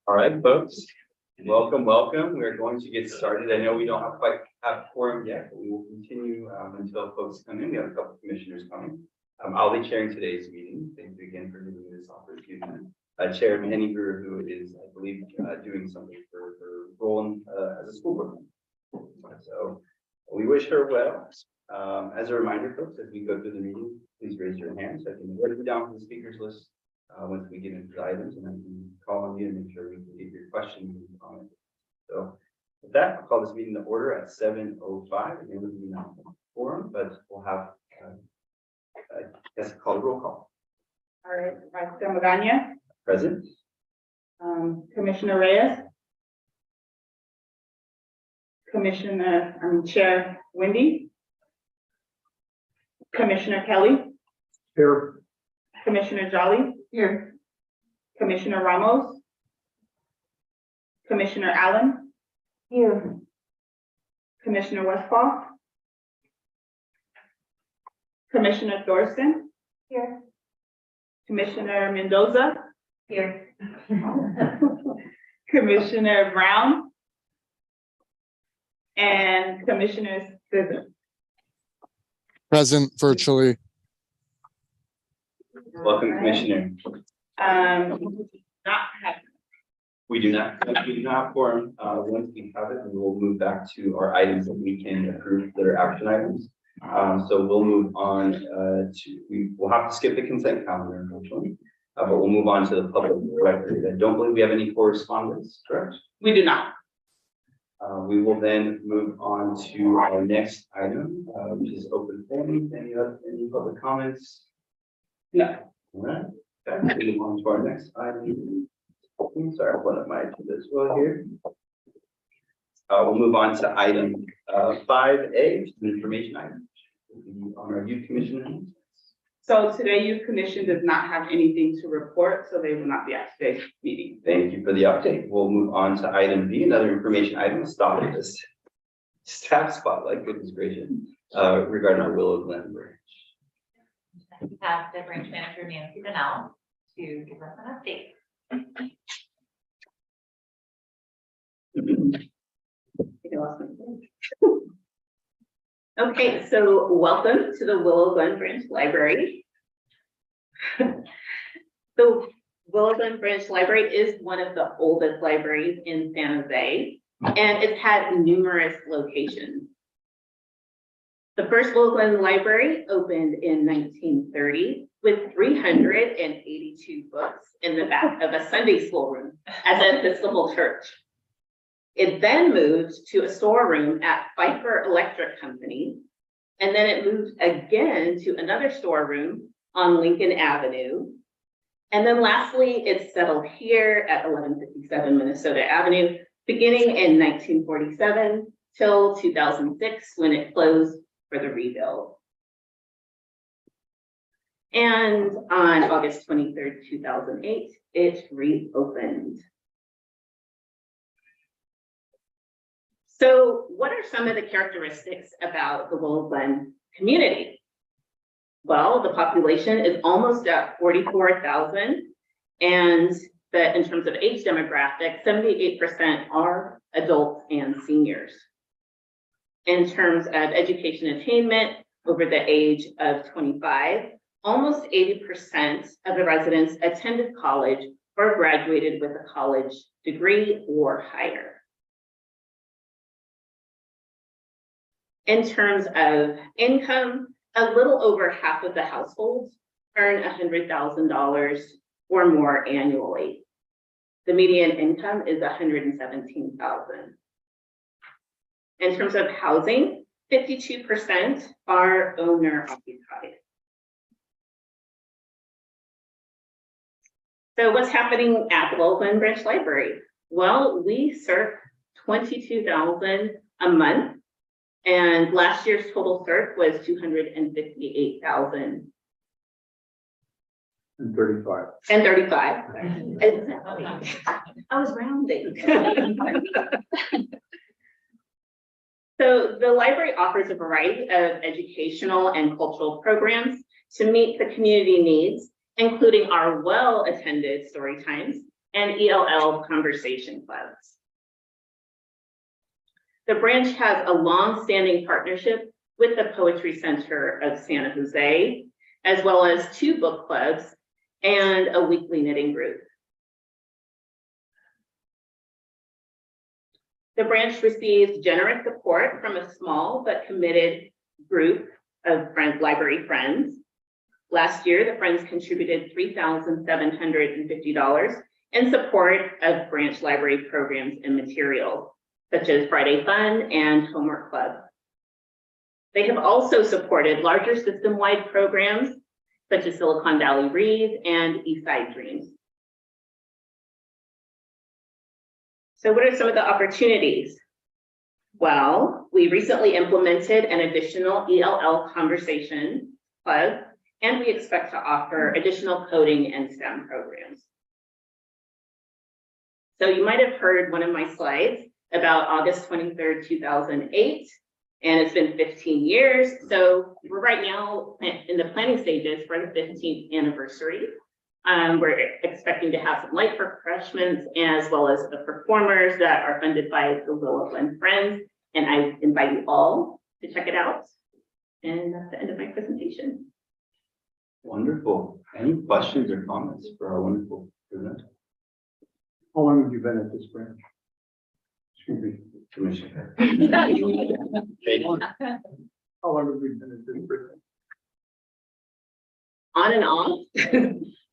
All right, folks, welcome. We're going to get started. I know we don't quite have quorum yet, but we will continue until folks come in. We have a couple of commissioners coming. I'll be chairing today's meeting. Thank you again for giving me this opportunity. Chair Henniger, who is, I believe, doing something for her role as a school board member. So we wish her well. As a reminder, folks, as we go through the meeting, please raise your hand so I can write you down for the speakers list. Once we get into the items, and I can call on you and make sure we can get your questions and comments. So with that, I'll call this meeting to order at 7:05. Again, we do not have a quorum, but we'll have call the roll call. All right, Vice Chair Magana, Present. Commissioner Reyes, Chair Wendy, Commissioner Kelly, Here. Commissioner Jolly, here, Commissioner Ramos, Commissioner Allen, here, Commissioner Westphal, Commissioner Thorson, here, Commissioner Mendoza, here, Commissioner Brown, and Commissioner Scissor. Present virtually. Welcome, Commissioner. We do not have quorum. Once we have it, we will move back to our items that we can approve that are action items. So we'll move on we'll have to skip the consent calendar, unfortunately, but we'll move on to the public record. I don't believe we have any correspondence, correct? We do not. We will then move on to our next item, which is open forum. Any public comments? No. All right. Okay, we move on to our next item. Sorry, I'll put up my agenda as well here. We'll move on to item 5A, which is an information item on our youth commission. So today, Youth Commission does not have anything to report, so they will not be at today's meeting. Thank you for the update. We'll move on to item B, another information item. Stop this staff spotlight. Goodness gracious, regarding our Willow Glen Bridge. We have the branch manager Nancy Donnell to give us an update. Okay, so welcome to the Willow Glen Branch Library. The Willow Glen Branch Library is one of the oldest libraries in San Jose, and it's had numerous locations. The first Willow Glen Library opened in 1930 with 382 books in the back of a Sunday school room as an Episcopal church. It then moved to a storeroom at Pfeiffer Electric Company, and then it moved again to another storeroom on Lincoln Avenue. And then lastly, it settled here at 1157 Minnesota Avenue, beginning in 1947 till 2006 when it closed for the rebuild. And on August 23rd, 2008, it reopened. So what are some of the characteristics about the Willow Glen community? Well, the population is almost at 44,000, and in terms of age demographic, 78% are adults and seniors. In terms of education attainment, over the age of 25, almost 80% of the residents attended college or graduated with a college degree or higher. In terms of income, a little over half of the households earn $100,000 or more annually. The median income is $117,000. In terms of housing, 52% are owner occupied. So what's happening at the Willow Glen Branch Library? Well, we serve 22,000 a month. And last year's total CERC was 258,000. And 35. And 35. I was rounding. So the library offers a variety of educational and cultural programs to meet the community needs, including our well-attended story times and ELL conversation clubs. The branch has a long-standing partnership with the Poetry Center of Santa Jose, as well as 2 book clubs and a weekly knitting group. The branch receives generous support from a small but committed group of library friends. Last year, the friends contributed $3,750 in support of branch library programs and materials, such as Friday Fun and Homework Club. They have also supported larger system-wide programs, such as Silicon Valley Reads and Eastside Dreams. So what are some of the opportunities? Well, we recently implemented an additional ELL conversation club, and we expect to offer additional coding and STEM programs. So you might have heard one of my slides about August 23rd, 2008, and it's been 15 years. So we're right now in the planning stages for the 15th anniversary. We're expecting to have some light refreshments as well as the performers that are funded by the Willow Glen Friends. And I invite you all to check it out. And that's the end of my presentation. Wonderful. Any questions or comments for our wonderful presenter? How long have you been at this branch? Excuse me, Commissioner. How long have you been at this branch? On and off,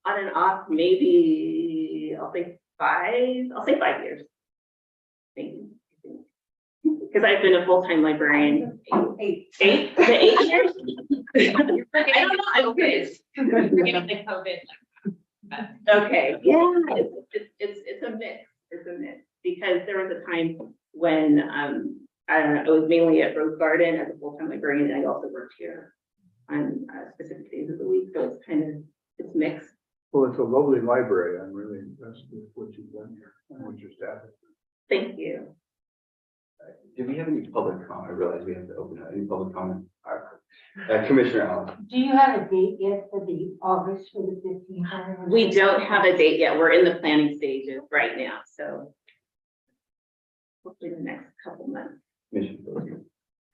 on and off, maybe I'll say 5 years. Because I've been a full-time librarian. 8 years? I don't know, I'm good. Forgetting the COVID. Okay, yeah, it's a mix, because there was a time when, I was mainly at Rose Garden as a full-time librarian, and I also worked here on specific days of the week, so it's mixed. Well, it's a lovely library. I'm really impressed with what you've done here and what your staff has done. Thank you. Do we have any public comment? I realize we have to open up any public comment. Commissioner Allen. Do you have a date yet for the August for the 15th? We don't have a date yet. We're in the planning stages right now, so hopefully the next couple months. Commissioner.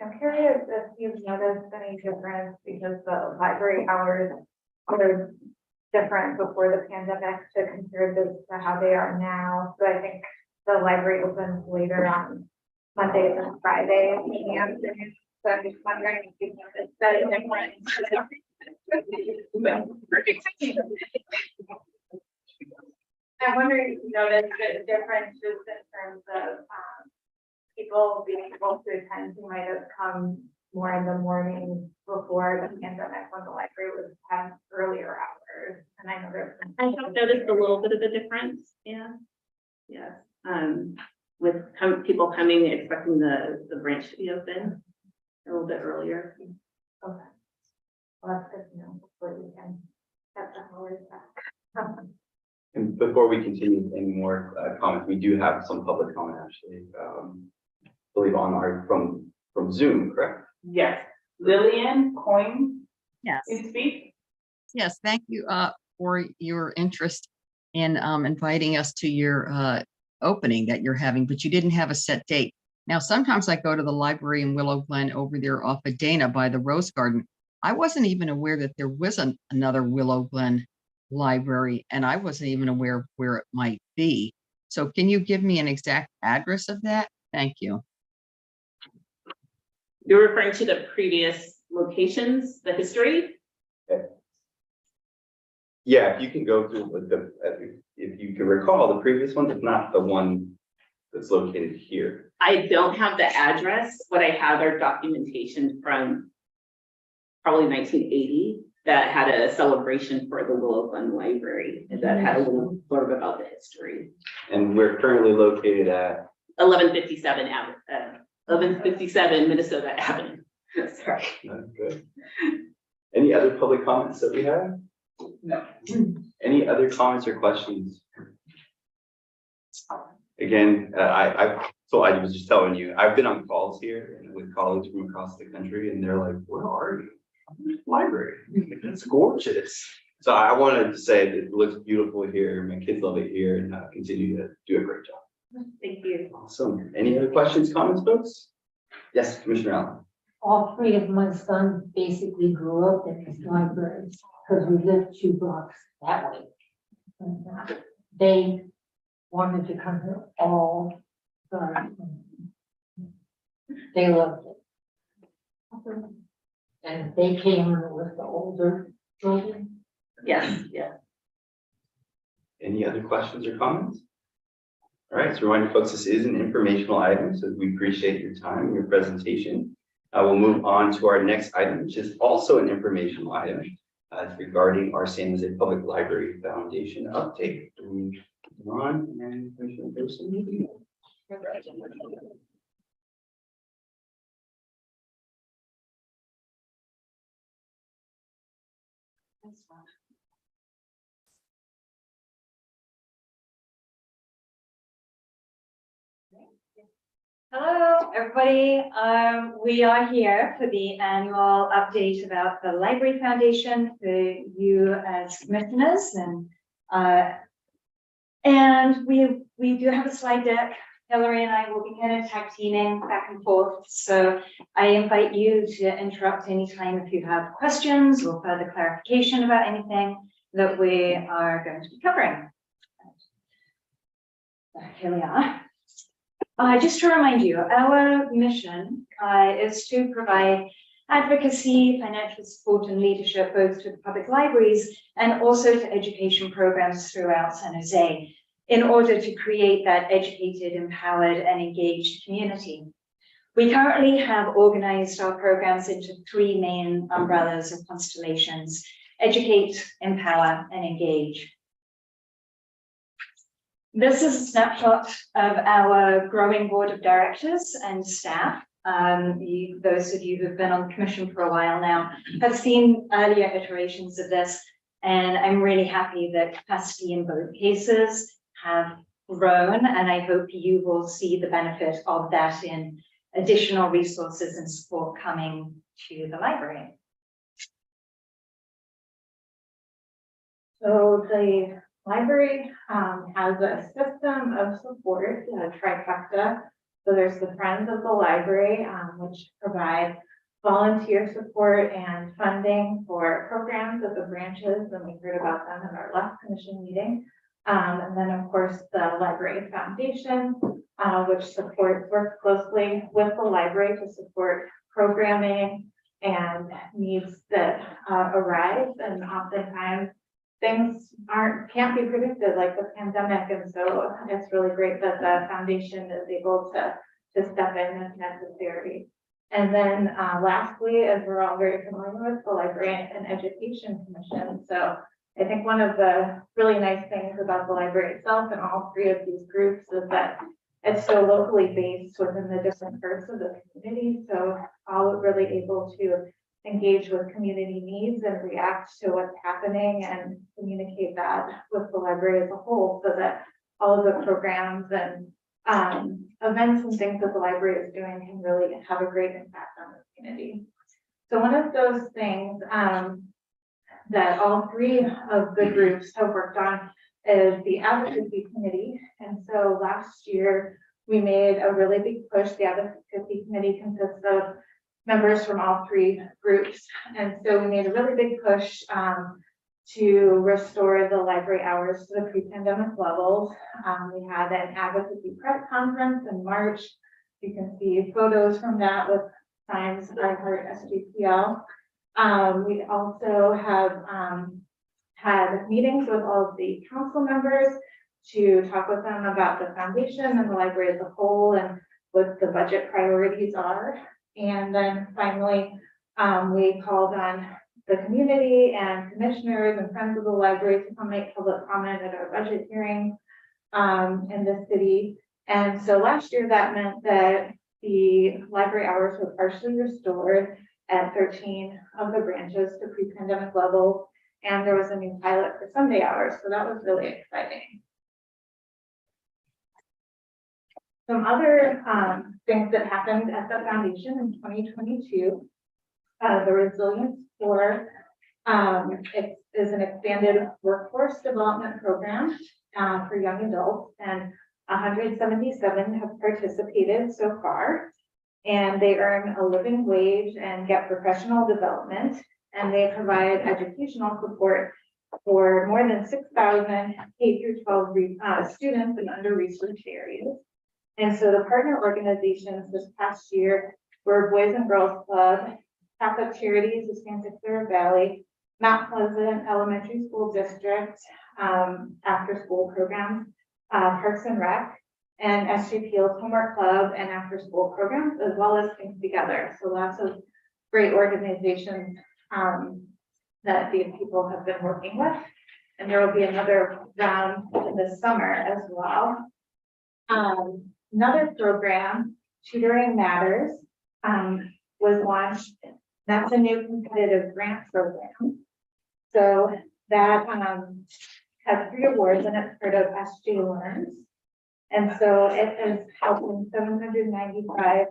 I'm curious if you've noticed any difference because the library hours were different before the pandemic to compare this to how they are now. So I think the library opens later on Mondays and Fridays in the afternoon. So I'm just wondering if you've noticed that difference. I'm wondering if you noticed the differences in terms of people being able to attend who might have come more in the morning before the pandemic when the library was had earlier hours. And I know there's I have noticed a little bit of a difference, yeah. Yes, with people coming, expecting the branch to be open a little bit earlier. okay. Well, that's good to know before we can get the hours back. And before we continue with any more comments, we do have some public comment actually. I believe on our from Zoom, correct? Yes, Lillian Coyne, Yes, you speak? yes, thank you for your interest in inviting us to your opening that you're having, but you didn't have a set date. Now, sometimes I go to the library in Willow Glen over there off of Dana by the Rose Garden. I wasn't even aware that there was another Willow Glen library, and I wasn't even aware of where it might be. So can you give me an exact address of that? Thank you. You're referring to the previous locations, the history? Yeah, if you can go through with if you can recall the previous one, it's not the one that's located here. I don't have the address. What I have are documentation from probably 1980 that had a celebration for the Willow Glen Library that had a little blurb about the history. And we're currently located at 1157 Minnesota Avenue. Sorry. good. Any other public comments that we have? No. Any other comments or questions? Again, I was just telling you, I've been on calls here and with colleagues from across the country, and they're like, "Where are you? I'm in the library. It's gorgeous." So I wanted to say that it looks beautiful here. My kids love it here and continue to do a great job. Thank you. Awesome. Any other questions, comments, folks? Yes, Commissioner Allen. All three of my sons basically grew up in these libraries, because we lived 2 blocks that way. And, they wanted to come here all the time. They loved it. And they came with the older children. Yes, yes. Any other questions or comments? All right, so reminder folks, this is an informational item, so we appreciate your time and your presentation. We'll move on to our next item, which is also an informational item. It's regarding our San Jose Public Library Foundation update. Ron and Commissioner Pearson. Hello, everybody. We are here for the annual update about the Library Foundation for you as commissioners, and we do have a slide deck. Hillary and I will be kind of tag teaming back and forth. So I invite you to interrupt anytime if you have questions or further clarification about anything that we are going to be covering. Here we are. Just to remind you, our mission is to provide advocacy, financial support, and leadership both to the public libraries and also to education programs throughout San Jose in order to create that educated, empowered, and engaged community. We currently have organized our programs into 3 main umbrellas or constellations: educate, empower, and engage. This is a snapshot of our growing board of directors and staff. Those of you who've been on the commission for a while now have seen earlier iterations of this, and I'm really happy that capacity in both cases have grown, and I hope you will see the benefit of that in additional resources and support coming to the library. So the library has a system of support, a trifecta. So there's the Friends of the Library, which provide volunteer support and funding for programs at the branches, and we heard about them in our last commission meeting. And then, of course, the Library Foundation, which works closely with the library to support programming and needs that arise, and oftentimes things can't be predicted, like the pandemic, and so it's really great that the foundation is able to step in if necessary. And then lastly, as we're all very familiar with, the Library and Education Commission. So I think one of the really nice things about the library itself and all 3 of these groups is that it's so locally based within the different parts of the community. So all really able to engage with community needs and react to what's happening and communicate that with the library as a whole, so that all of the programs and events and things that the library is doing can really have a great impact on the community. So one of those things that all 3 of the groups have worked on is the advocacy committee. And so last year we made a really big push. The advocacy committee consists of members from all 3 groups. And so we made a really big push to restore the library hours to the pre-pandemic levels. We had an advocacy press conference in March. You can see photos from that with signs I heard SGPL. We also have had meetings with all of the council members to talk with them about the foundation and the library as a whole and what the budget priorities are. And then finally, we called on the community and commissioners and friends of the library to come make public comment at our budget hearing in the city. And so last year that meant that the library hours were partially restored at 13 of the branches to pre-pandemic levels. And there was a new pilot for Sunday hours. So that was really exciting. Some other things that happened at the foundation in 2022, the Resilience Corps is an expanded workforce development program for young adults, and 177 have participated so far. And they earn a living wage and get professional development, and they provide educational support for more than 6,000 K through 12 students in under-researched areas. And so the partner organizations this past year were Boys and Girls Club, Catholic Charities of Santa Clara Valley, Mount Pleasant Elementary School District, after-school programs, Parks and Rec, and SJPL's Homework Club and after-school programs, as well as Things Together. So lots of great organizations that these people have been working with. And there will be another round in the summer as well. Another program, Tutoring Matters, was launched. That's a new competitive grant program. So that has 3 awards, and it's part of SJ Learns. And so it is helping 795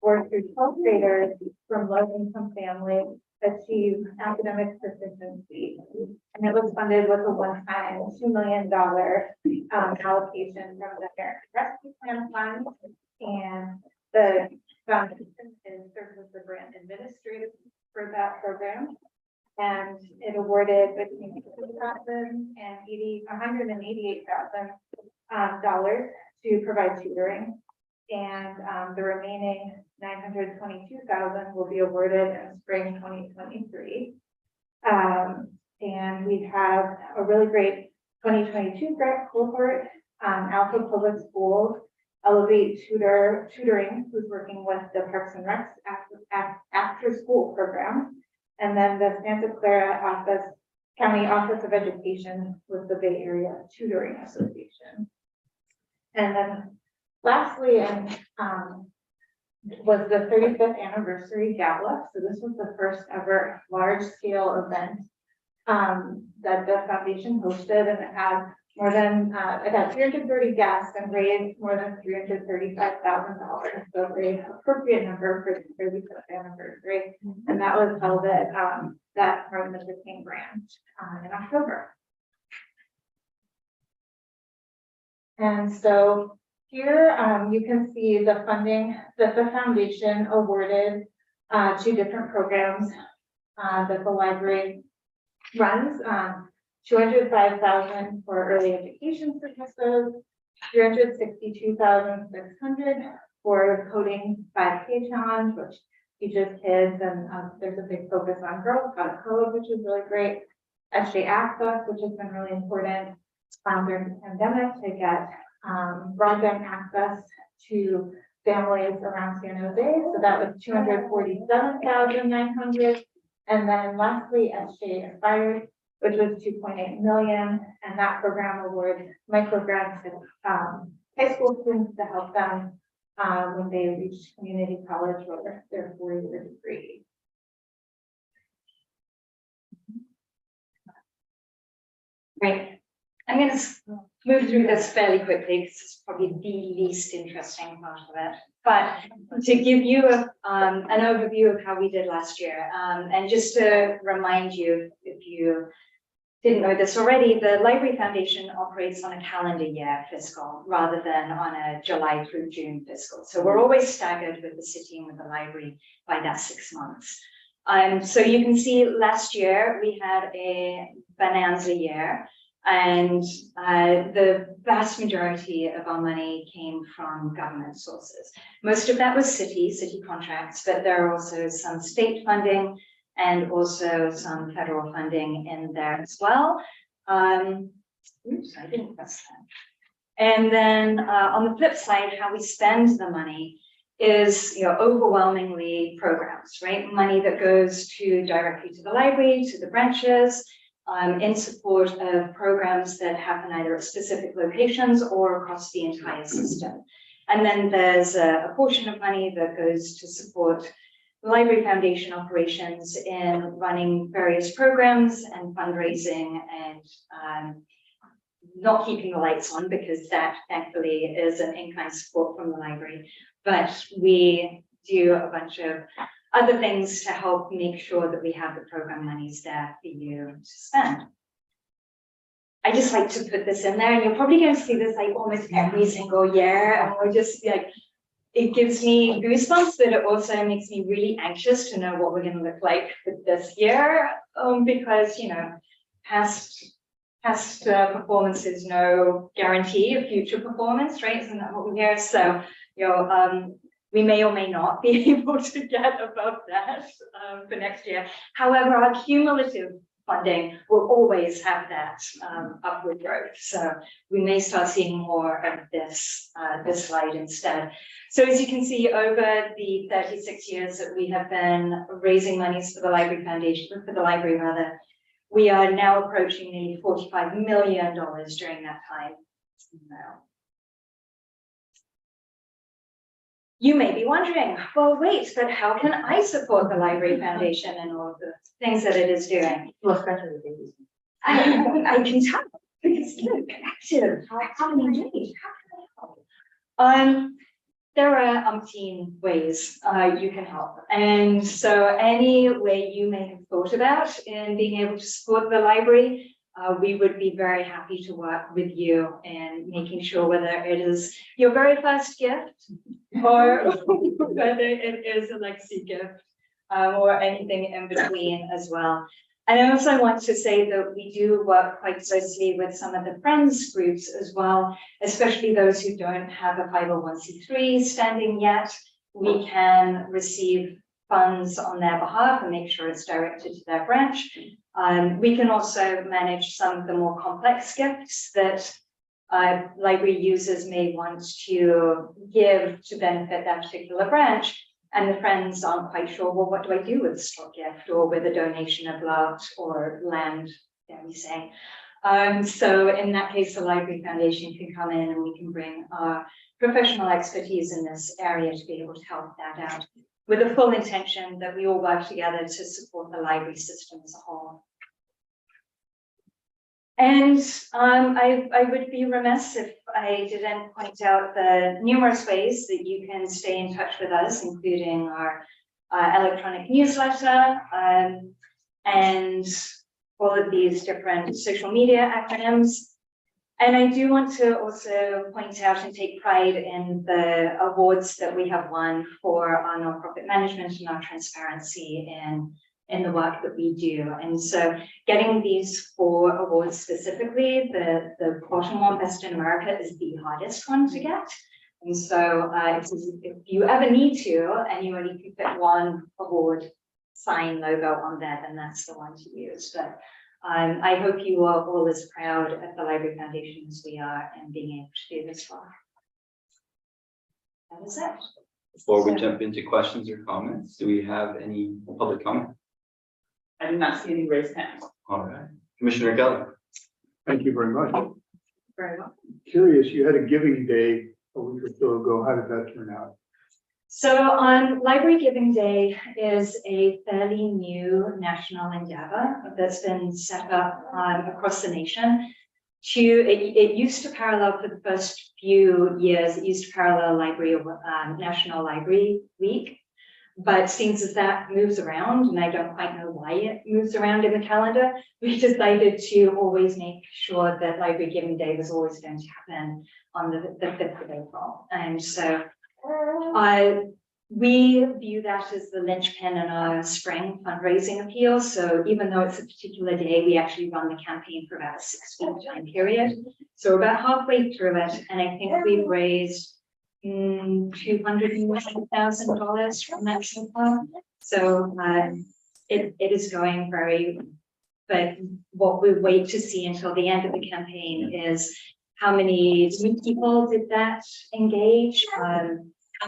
4th through 12th graders from low-income families achieve academic proficiency. And it was funded with a one-time $2 million allocation from the Parent Rescue Plan Fund. And the foundation serves as the grant administrator for that program. And it awarded between $50,000 and $188,000 to provide tutoring. And the remaining $922,000 will be awarded in spring 2023. And we have a really great 2022 grant cohort, Alpha Public Schools, Elevate Tutoring, who's working with the Parks and Rec after school program. And then the Santa Clara County Office of Education with the Bay Area Tutoring Association. And then lastly, was the 35th anniversary gala. So this was the first ever large scale event that the foundation hosted, and it had more than, it had 330 guests and raised more than $335,000. So a very appropriate number for the 35th anniversary. And that was held at that Martin Luther King branch in October. And so here you can see the funding that the foundation awarded to different programs that the library runs. $205,000 for early education services, $362,600 for coding 5K challenge, which teaches kids, and there's a big focus on girls how to code, which is really great. SJ Access, which has been really important during the pandemic to get broadband access to families around San Jose. So that was $247,900. And then lastly, SJ Aspired, which was $2.8 million. And that program awards microgrants to high school students to help them when they reach community college or their 4-year degree. Great. I'm going to move through this fairly quickly because it's probably the least interesting part of it. But to give you an overview of how we did last year, and just to remind you, if you didn't know this already, the Library Foundation operates on a calendar year fiscal rather than on a July through June fiscal. So we're always staggered with the city and with the library by that 6 months. So you can see last year we had a bonanza year. And the vast majority of our money came from government sources. Most of that was city contracts, but there are also some state funding and also some federal funding in there as well. Oops, I didn't press that. And then on the flip side, how we spend the money is, overwhelmingly programs, right? Money that goes directly to the library, to the branches, in support of programs that happen either at specific locations or across the entire system. And then there's a portion of money that goes to support the Library Foundation operations in running various programs and fundraising and not keeping the lights on, because that thankfully is an in-kind support from the library. But we do a bunch of other things to help make sure that we have the program monies there for you to spend. I just like to put this in there, and you're probably going to see this like almost every single year, and we're just like, it gives me goosebumps, but it also makes me really anxious to know what we're going to look like for this year, because, you know, past performance is no guarantee of future performance, right? Isn't that what we hear? So, you know, we may or may not be able to get above that for next year. However, our cumulative funding will always have that upward growth. So we may start seeing more of this slide instead. So as you can see, over the 36 years that we have been raising monies for the Library Foundation, for the library rather, we are now approaching nearly $45 million during that time. Now, you may be wondering, well, wait, but how can I support the Library Foundation and all of the things that it is doing? Well, especially the babies. I can tell, because look, active, how can I do? How can I help? There are umpteen ways you can help. And so any way you may have thought about in being able to support the library, we would be very happy to work with you in making sure whether it is your very first gift or whether it is a legacy gift or anything in between as well. And I also want to say that we do work quite closely with some of the Friends groups as well, especially those who don't have a 501c3 standing yet. We can receive funds on their behalf and make sure it's directed to their branch. We can also manage some of the more complex gifts that library users may want to give to benefit that particular branch. And the Friends aren't quite sure, well, what do I do with a stock gift or with a donation of lot or land, dare we say. So in that case, the Library Foundation can come in and we can bring our professional expertise in this area to be able to help that out, with the full intention that we all work together to support the library system as a whole. And I would be remiss if I didn't point out the numerous ways that you can stay in touch with us, including our electronic newsletter and all of these different social media acronyms. And I do want to also point out and take pride in the awards that we have won for our nonprofit management and our transparency in the work that we do. And so getting these 4 awards specifically, the bottom one, Best in America, is the hardest one to get. And so if you ever need to, and you only can fit one award sign logo on there, then that's the one to use. But I hope you are all as proud of the Library Foundation as we are in being able to do this work. That is it. Before we jump into questions or comments, do we have any public comment? I do not see any raised hands. All right, Commissioner Geller. Thank you very much. Very well. Curious, you had a giving day a week or so ago. How did that turn out? So on Library Giving Day is a fairly new national endeavor that's been set up across the nation. It used to parallel for the first few years, it used to parallel National Library Week. But since that moves around, and I don't quite know why it moves around in the calendar, we decided to always make sure that Library Giving Day was always going to happen on the 5th of April. And so we view that as the linchpin in our spring fundraising appeal. So even though it's a particular day, we actually run the campaign for about a 6-week time period. So we're about halfway through it, and I think we've raised $200,000 from that so far. So it is going very, but what we wait to see until the end of the campaign is how many new people did that engage, how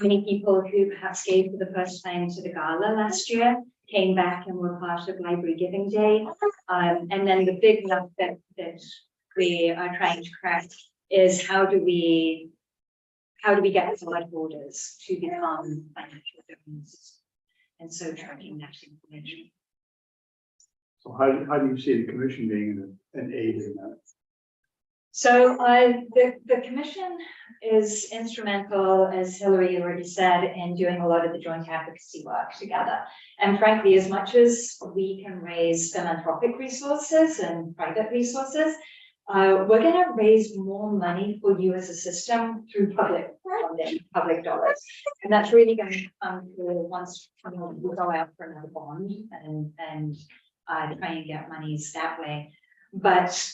many people who perhaps gave for the first time to the gala last year came back and were part of Library Giving Day. And then the big nut that we are trying to crack is how do we get cardholders to become financial donors? And so tracking that information. So how do you see the commission being an aid in that? So the commission is instrumental, as Hillary already said, in doing a lot of the joint advocacy work together. And frankly, as much as we can raise philanthropic resources and private resources, we're going to raise more money for you as a system through public funding, public dollars. And that's really going to come through once we go out for another bond and try and get monies that way. But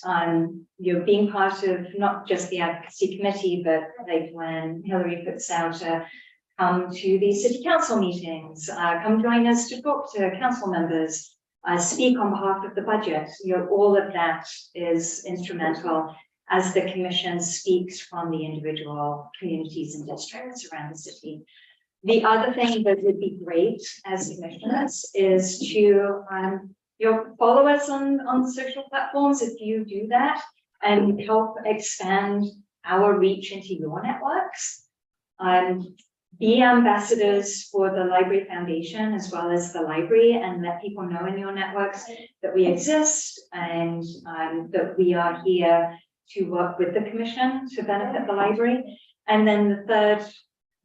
you're being part of not just the advocacy committee, but like when Hillary puts out come to the city council meetings, come join us to talk to council members, speak on behalf of the budget. All of that is instrumental as the commission speaks from the individual communities and districts around the city. The other thing that would be great as commissioners is to follow us on social platforms if you do that and help expand our reach into your networks. Be ambassadors for the Library Foundation as well as the library, and let people know in your networks that we exist and that we are here to work with the commission to benefit the library. And then the third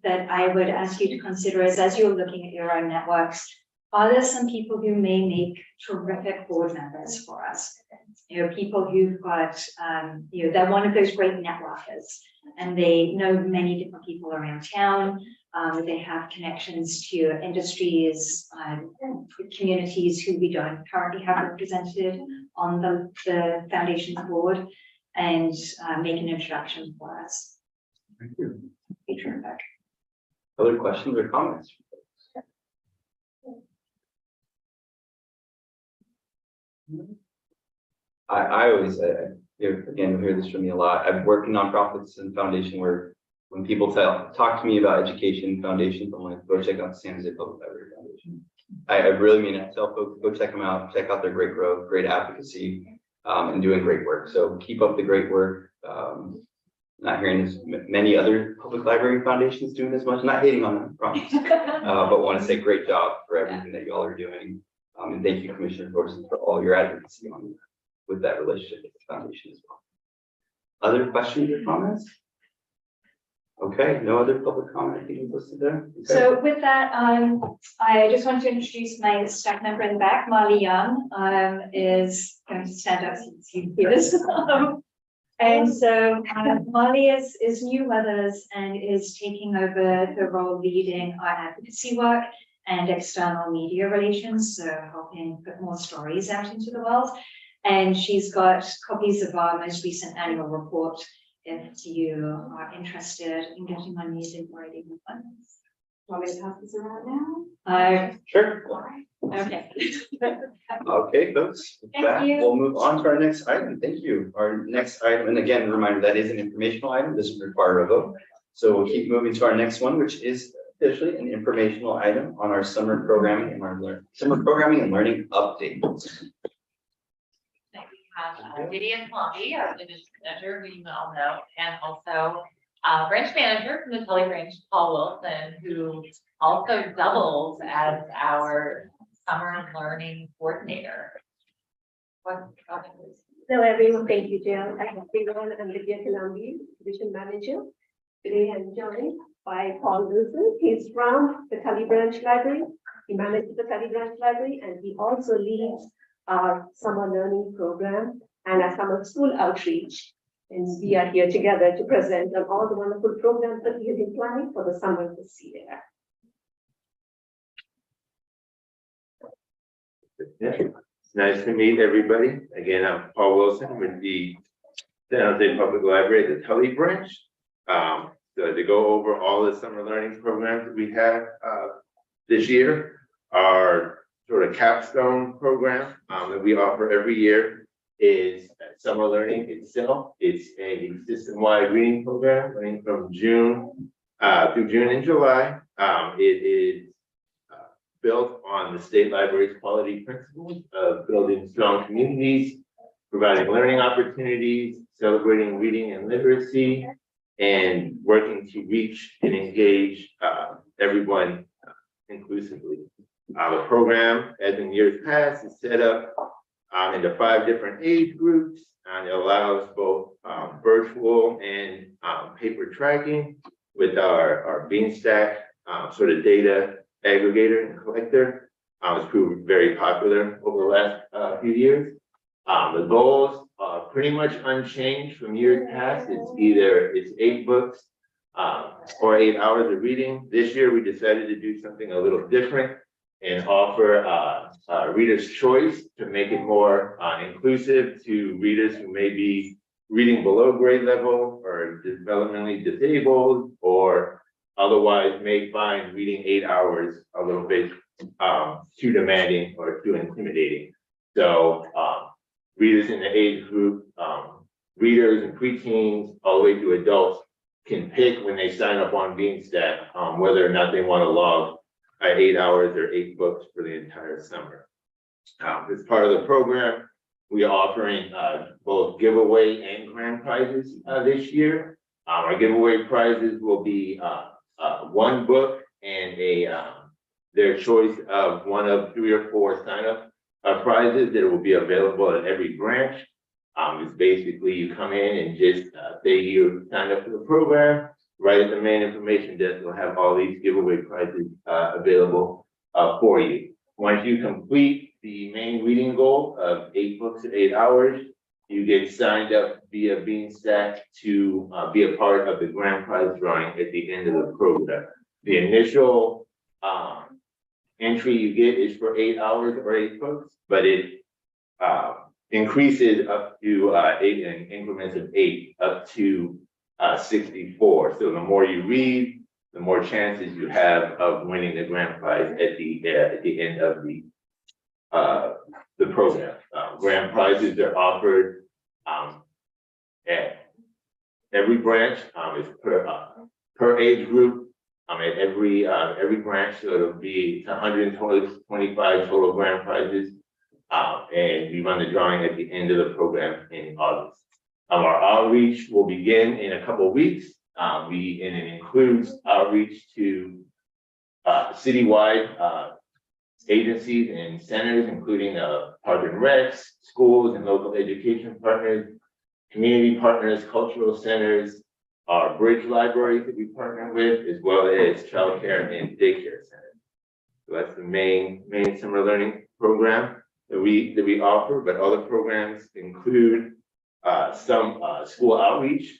that I would ask you to consider is, as you're looking at your own networks, are there some people who may make terrific board members for us? People who've got, they're one of those great networkers and they know many different people around town. They have connections to industries, communities who we don't currently have represented on the foundation's board, and make an introduction for us. Thank you. Be terrific. Other questions or comments? I always, again, you'll hear this from me a lot. I've worked in nonprofits and foundation where when people talk to me about education foundations, I'm like, go check out the San Jose Public Library Foundation. I really mean it. Tell folks, go check them out, check out their great growth, great advocacy, and doing great work. So keep up the great work. Not hearing as many other public library foundations doing as much, not hating on them, promise. But want to say great job for everything that y'all are doing. And thank you, Commissioner Thorson, for all your advocacy on with that relationship with the foundation as well. Other questions or comments? Okay, no other public comment. I think we've listed there. Okay. So with that, I just want to introduce my staff member in the back, Marley Young, is going to stand up since you hear this. And so Marley is new with us and is taking over the role leading our advocacy work and external media relations, so helping put more stories out into the world. And she's got copies of our most recent annual report if you are interested in getting on music writing funds. Want me to pass this around now? Sure. Okay. Okay, folks. With Thank that, you. we'll move on to our next item. Thank you. Our next item, and again, a reminder that is an informational item. This will require a vote. So we'll keep moving to our next one, which is officially an informational item on our summer programming and learning update. Have Vivian Plumby, our division manager, who you all know, and also branch manager from the Tully branch, Paul Wilson, who also doubles as our summer learning coordinator. Hello, everyone. Thank you, Jill. I'm Lydia Kalambi, division manager. Today I'm joined by Paul Wilson. He's from the Tully Branch Library. He manages the Tully Branch Library, and he also leads our summer learning program and our summer school outreach. And we are here together to present on all the wonderful programs that we have been planning for the summer this year. Yeah. It's nice to meet everybody. Again, I'm Paul Wilson with the San Jose Public Library at the Tully branch. So to go over all the summer learning programs that we have this year, our sort of capstone program that we offer every year is summer learning itself. It's a system-wide reading program running from June through June and July. It is built on the state library's quality principles of building strong communities, providing learning opportunities, celebrating reading and literacy, and working to reach and engage everyone inclusively. The program, as in years past, is set up into 5 different age groups. and it allows both virtual and paper tracking with our Beanstack sort of data aggregator and collector. It's proved very popular over the last few years. The goals are pretty much unchanged from years past. It's 8 books or 8 hours of reading. This year, we decided to do something a little different and offer reader's choice to make it more inclusive to readers who may be reading below grade level or developmentally disabled or otherwise may find reading 8 hours a little bit too demanding or too intimidating. So readers in the age group, readers and preteens, all the way to adults can pick when they sign up on Beanstack whether or not they want to log 8 hours or 8 books for the entire summer. As part of the program, we are offering both giveaway and grand prizes this year. Our giveaway prizes will be 1 book and their choice of one of 3 or 4 sign-up prizes that will be available at every branch. It's basically you come in and just say you signed up for the program, right at the main information desk, we'll have all these giveaway prizes available for you. Once you complete the main reading goal of 8 books in 8 hours, you get signed up via Beanstack to be a part of the grand prize drawing at the end of the program. The initial entry you get is for 8 hours or 8 books, but it increases up to 8 in increments of 8 up to 64. So the more you read, the more chances you have of winning the grand prize at the end of the program. Grand prizes are offered at every branch. It's per age group. At every branch, so it'll be 125 total grand prizes. And we run the drawing at the end of the program in August. Our outreach will begin in a couple of weeks. And it includes outreach to citywide agencies and centers, including Park and Recs, schools and local education partners, community partners, cultural centers, our bridge libraries that we partner with, as well as childcare and daycare centers. So that's the main summer learning program that we offer, but other programs include some school outreach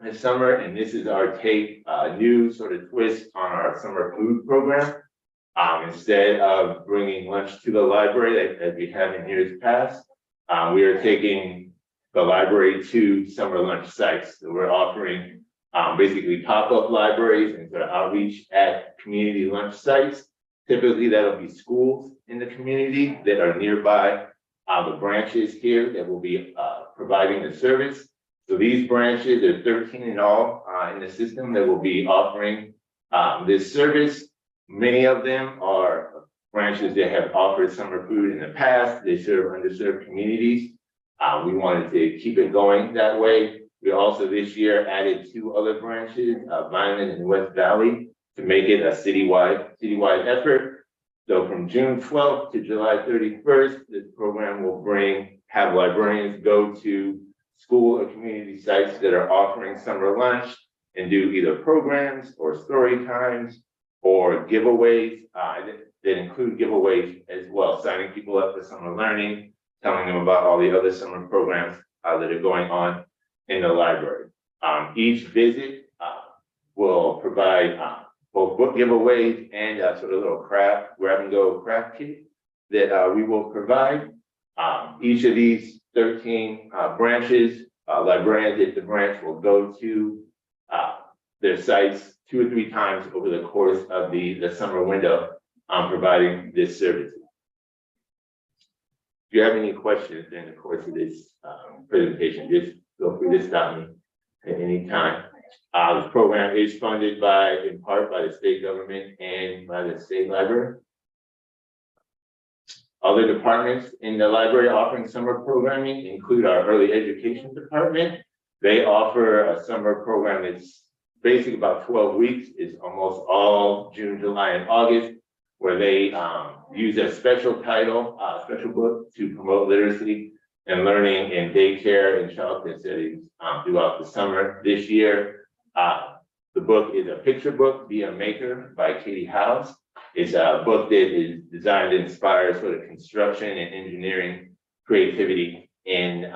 this summer, and this is our take, new sort of twist on our summer food program. Instead of bringing lunch to the library as we have in years past, we are taking the library to summer lunch sites. So we're offering basically pop-up libraries and sort of outreach at community lunch sites. Typically, that'll be schools in the community that are nearby the branches here that will be providing the service. So these branches, there are 13 in all in the system that will be offering this service. Many of them are branches that have offered summer food in the past. They serve underserved communities. We wanted to keep it going that way. We also this year added 2 other branches, Vineland and West Valley, to make it a citywide effort. So from June 12th to July 31st, this program will have librarians go to school or community sites that are offering summer lunch and do either programs or story times or giveaways that include giveaways as well, signing people up for summer learning, telling them about all the other summer programs that are going on in the library. Each visit will provide both book giveaways and sort of little grab and go craft kit that we will provide. Each of these 13 branches, librarians at the branch will go to their sites 2 or 3 times over the course of the summer window, providing this service. If you have any questions during the course of this presentation, just feel free to stop me at any time. This program is funded in part by the state government and by the state library. Other departments in the library offering summer programming include our early education department. They offer a summer program that's basically about 12 weeks. It's almost all June, July, and August, where they use a special title, special book to promote literacy and learning in daycare and childcare settings throughout the summer. This year, the book is a picture book, Be a Maker by Katie House. It's a book that is designed to inspire sort of construction and engineering creativity in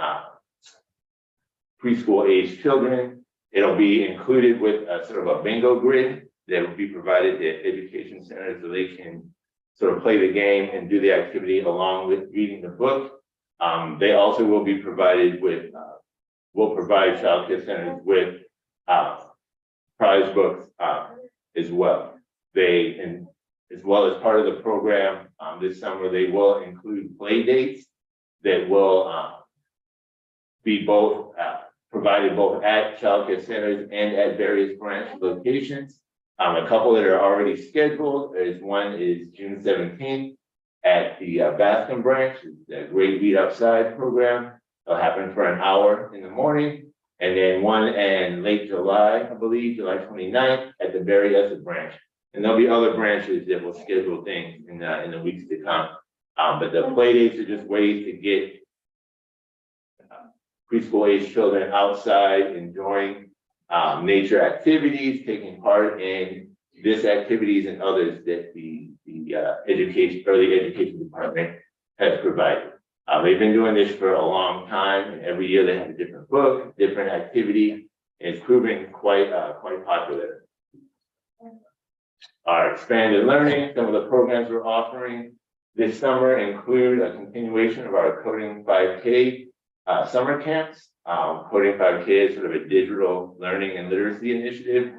preschool age children. It'll be included with a sort of a bingo grid that will be provided to education centers so they can sort of play the game and do the activity along with reading the book. They also will be provided with, will provide childcare centers with prize books as well. And as well as part of the program this summer, they will include play dates that will be both provided both at childcare centers and at various branch locations. A couple that are already scheduled one is June 17th at the Bascom branch, the Great Read Outside program. It'll happen for an hour in the morning. And then one in late July, I believe, July 29th at the Berryessa branch. And there'll be other branches that will schedule things in the weeks to come. But the play dates are just ways to get preschool age children outside, enjoying nature activities, taking part in this activities and others that the early education department has provided. They've been doing this for a long time, and every year they have a different book, different activity, and it's proving quite popular. Our expanded learning, some of the programs we're offering this summer include a continuation of our Coding 5K summer camps. Coding 5K is sort of a digital learning and literacy initiative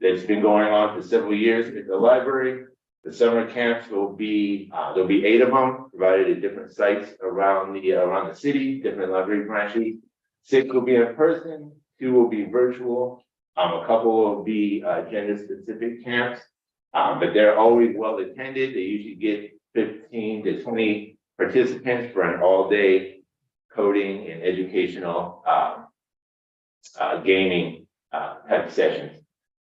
that's been going on for several years at the library. The summer camps will be, there'll be 8 of them provided at different sites around the city, different library branches. 6 will be in person, 2 will be virtual. A couple will be gender specific camps, but they're always well attended. They usually get 15 to 20 participants for an all-day coding and educational gaming type sessions.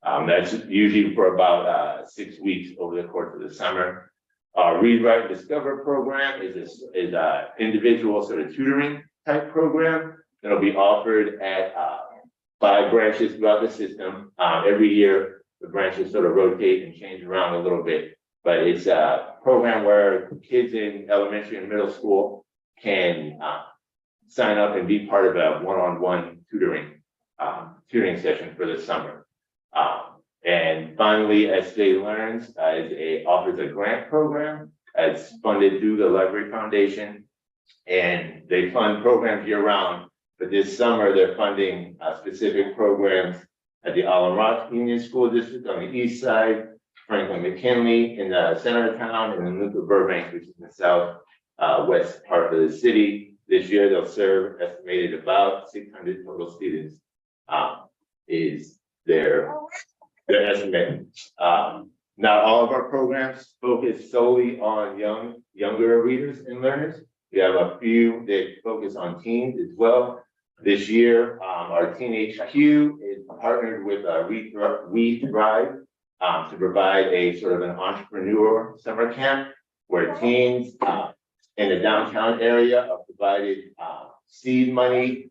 That's usually for about 6 weeks over the course of the summer. Our Read, Write, Discover program is a individual sort of tutoring type program that'll be offered at 5 branches throughout the system. Every year, the branches sort of rotate and change around a little bit, but it's a program where kids in elementary and middle school can sign up and be part of a one-on-one tutoring session for the summer. And finally, SJ Learns offers a grant program. It's funded through the Library Foundation, and they fund programs year round. But this summer, they're funding specific programs at the Island Rock Union School District on the east side, Franklin McKinley in the center of town, and then Luther Burbank, which is in the south west part of the city. This year, they'll serve estimated about 600 total students. Is their estimate. Not all of our programs focus solely on younger readers and learners. We have a few that focus on teens as well. This year, our Teen HQ is partnered with We Thrive to provide a sort of an entrepreneur summer camp where teens in the downtown area are provided seed money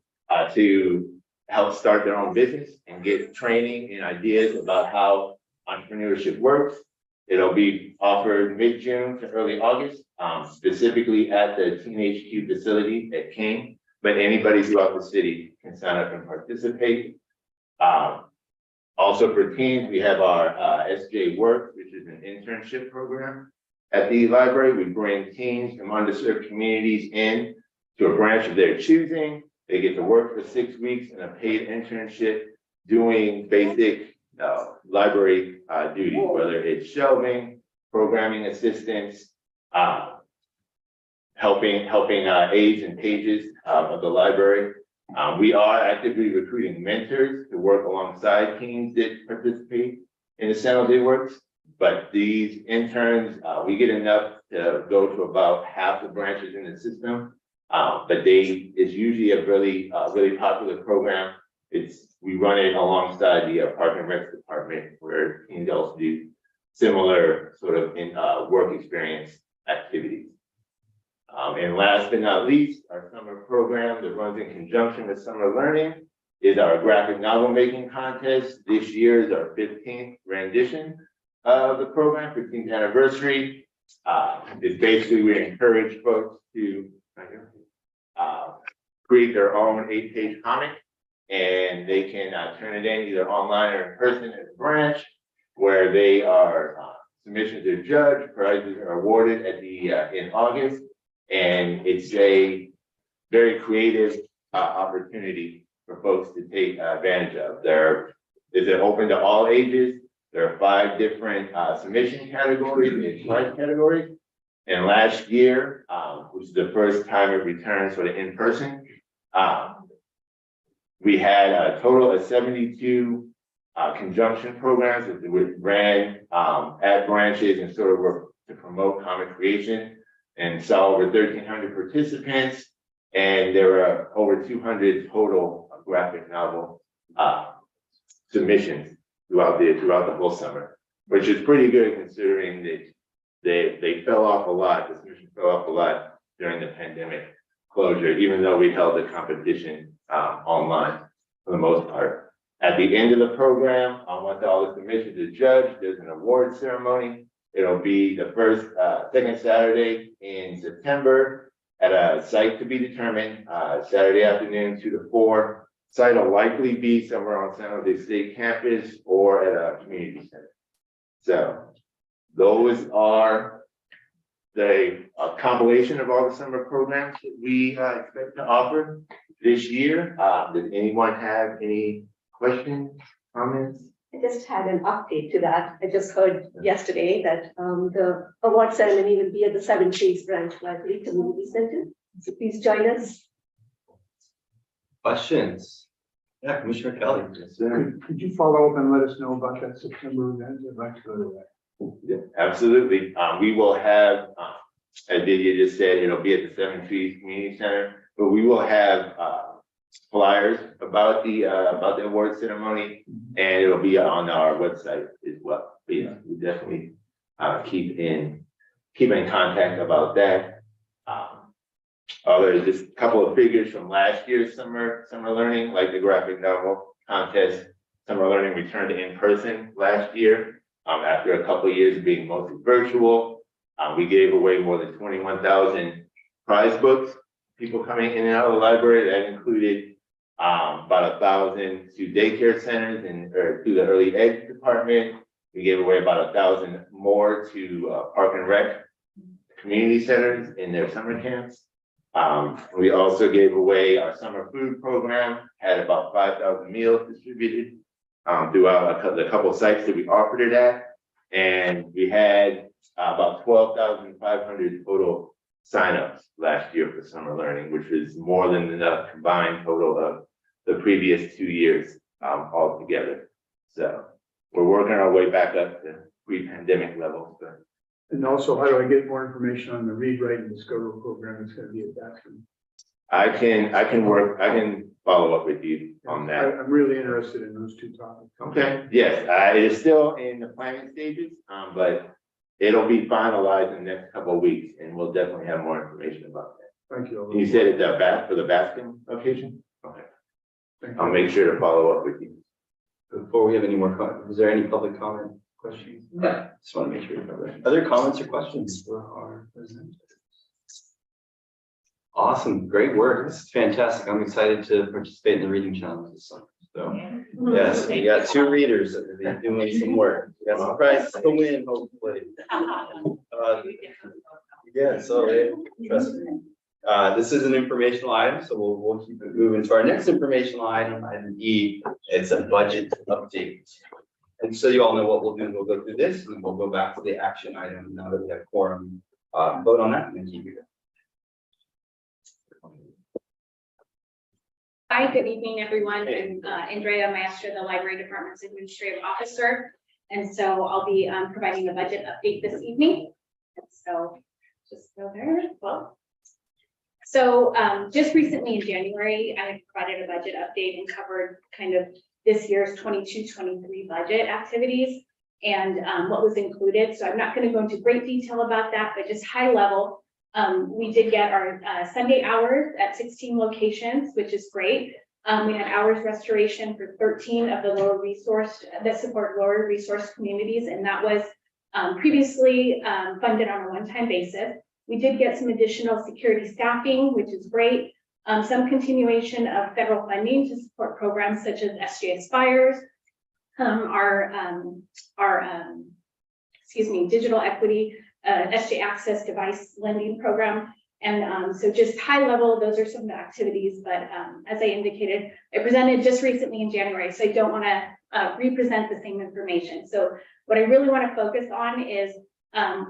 to help start their own business and get training and ideas about how entrepreneurship works. It'll be offered mid-June to early August, specifically at the Teen HQ facility at King, but anybody throughout the city can sign up and participate. Also for teens, we have our SJ Works, which is an internship program at the library. We bring teens from underserved communities in to a branch of their choosing. They get to work for 6 weeks in a paid internship doing basic library duties, whether it's shelving, programming assistance, helping aides and pages of the library. We are actively recruiting mentors to work alongside teams that participate in the San Jose Works. But these interns, we get enough to go to about half the branches in the system. But it's usually a really popular program. We run it alongside the Park and Rec department, where teens also do similar sort of work experience activities. And last but not least, our summer program that runs in conjunction with summer learning is our graphic novel making contest. This year is our 15th rendition of the program, 15th anniversary. It's basically, we encourage folks to create their own 8-page comic, and they can turn it in either online or in person at the branch, where they are submissions are judged, prizes are awarded at the in August, and it's a very creative opportunity for folks to take advantage of. Is it open to all ages? There are 5 different submission categories and prize categories. And last year, which is the first time it returns for the in-person, we had a total of 72 conjunction programs that we ran at branches and sort of were to promote comic creation, and saw over 1,300 participants, and there were over 200 total graphic novel submissions throughout the whole summer, which is pretty good considering that they fell off a lot. The submissions fell off a lot during the pandemic closure, even though we held the competition online for the most part. At the end of the program, once all the submissions are judged, there's an award ceremony. It'll be the second Saturday in September at a site to be determined, Saturday afternoon 2 to 4. Site will likely be somewhere on San Jose State campus or at a community center. So those are the compilation of all the summer programs that we expect to offer this year. Does anyone have any questions, comments? I just had an update to that. I just heard yesterday that the award ceremony will be at the Seven Trees Branch Library Community Center. So please join us. Questions? Yeah, Commissioner Kelly. Could you follow up and let us know about that September event? I'd like to go to that. Yeah, absolutely. We will have, as Didier just said, it'll be at the Seven Trees Community Center, but we will have flyers about the award ceremony, and it'll be on our website as well. But yeah, we definitely keep in contact about that. There's just a couple of figures from last year's summer learning, like the graphic novel contest. Summer learning returned to in-person last year after a couple of years of being mostly virtual. We gave away more than 21,000 prize books. People coming in and out of the library. That included about 1,000 to daycare centers and to the early ed department. We gave away about 1,000 more to Park and Rec community centers in their summer camps. We also gave away our summer food program, had about 5,000 meals distributed throughout the couple of sites that we offered it at. And we had about 12,500 total signups last year for summer learning, which was more than enough combined total of the previous 2 years altogether. So we're working our way back up to pre-pandemic levels. But And also, how do I get more information on the Read, Write, and Discover program that's going to be at Baskin? I can follow up with you on that. I'm really interested in those 2 topics. Okay, yes, it is still in the planning stages, but it'll be finalized in the next couple of weeks, and we'll definitely have more information about that. Thank you. You said it's for the Baskin location? Okay, Thank I'll you. make sure to follow up with you. Before we have any more, is there any public comment questions? Yeah, just want to make sure you cover it. Other comments or questions for our presenters? Awesome, great work. This is fantastic. I'm excited to participate in the reading challenge this summer. So, yes, we got 2 readers that will be doing some work. We got some prizes to win, hopefully. Yeah, so trust me. This is an informational item, so we'll keep it moving to our next informational item, item E. It's a budget update. And so you all know what we'll do. We'll go through this and we'll go back to the action item now that we have quorum. Vote on that and then keep it. Hi, good evening, everyone. I'm Andrea Master, the Library Department's Administrative Officer. And so I'll be providing a budget update this evening. And so just go there as well. So just recently in January, I provided a budget update and covered kind of this year's 22-23 budget activities and what was included. So I'm not going to go into great detail about that, but just high level. We did get our Sunday hours at 16 locations, which is great. We had hours restoration for 13 of the lower resource that support lower resource communities, and that was previously funded on a one-time basis. We did get some additional security staffing, which is great. Some continuation of federal funding to support programs such as SJ Aspires, digital equity, SJ Access device lending program. And so just high level, those are some of the activities, but as I indicated, I presented just recently in January, so I don't want to represent the same information. So what I really want to focus on is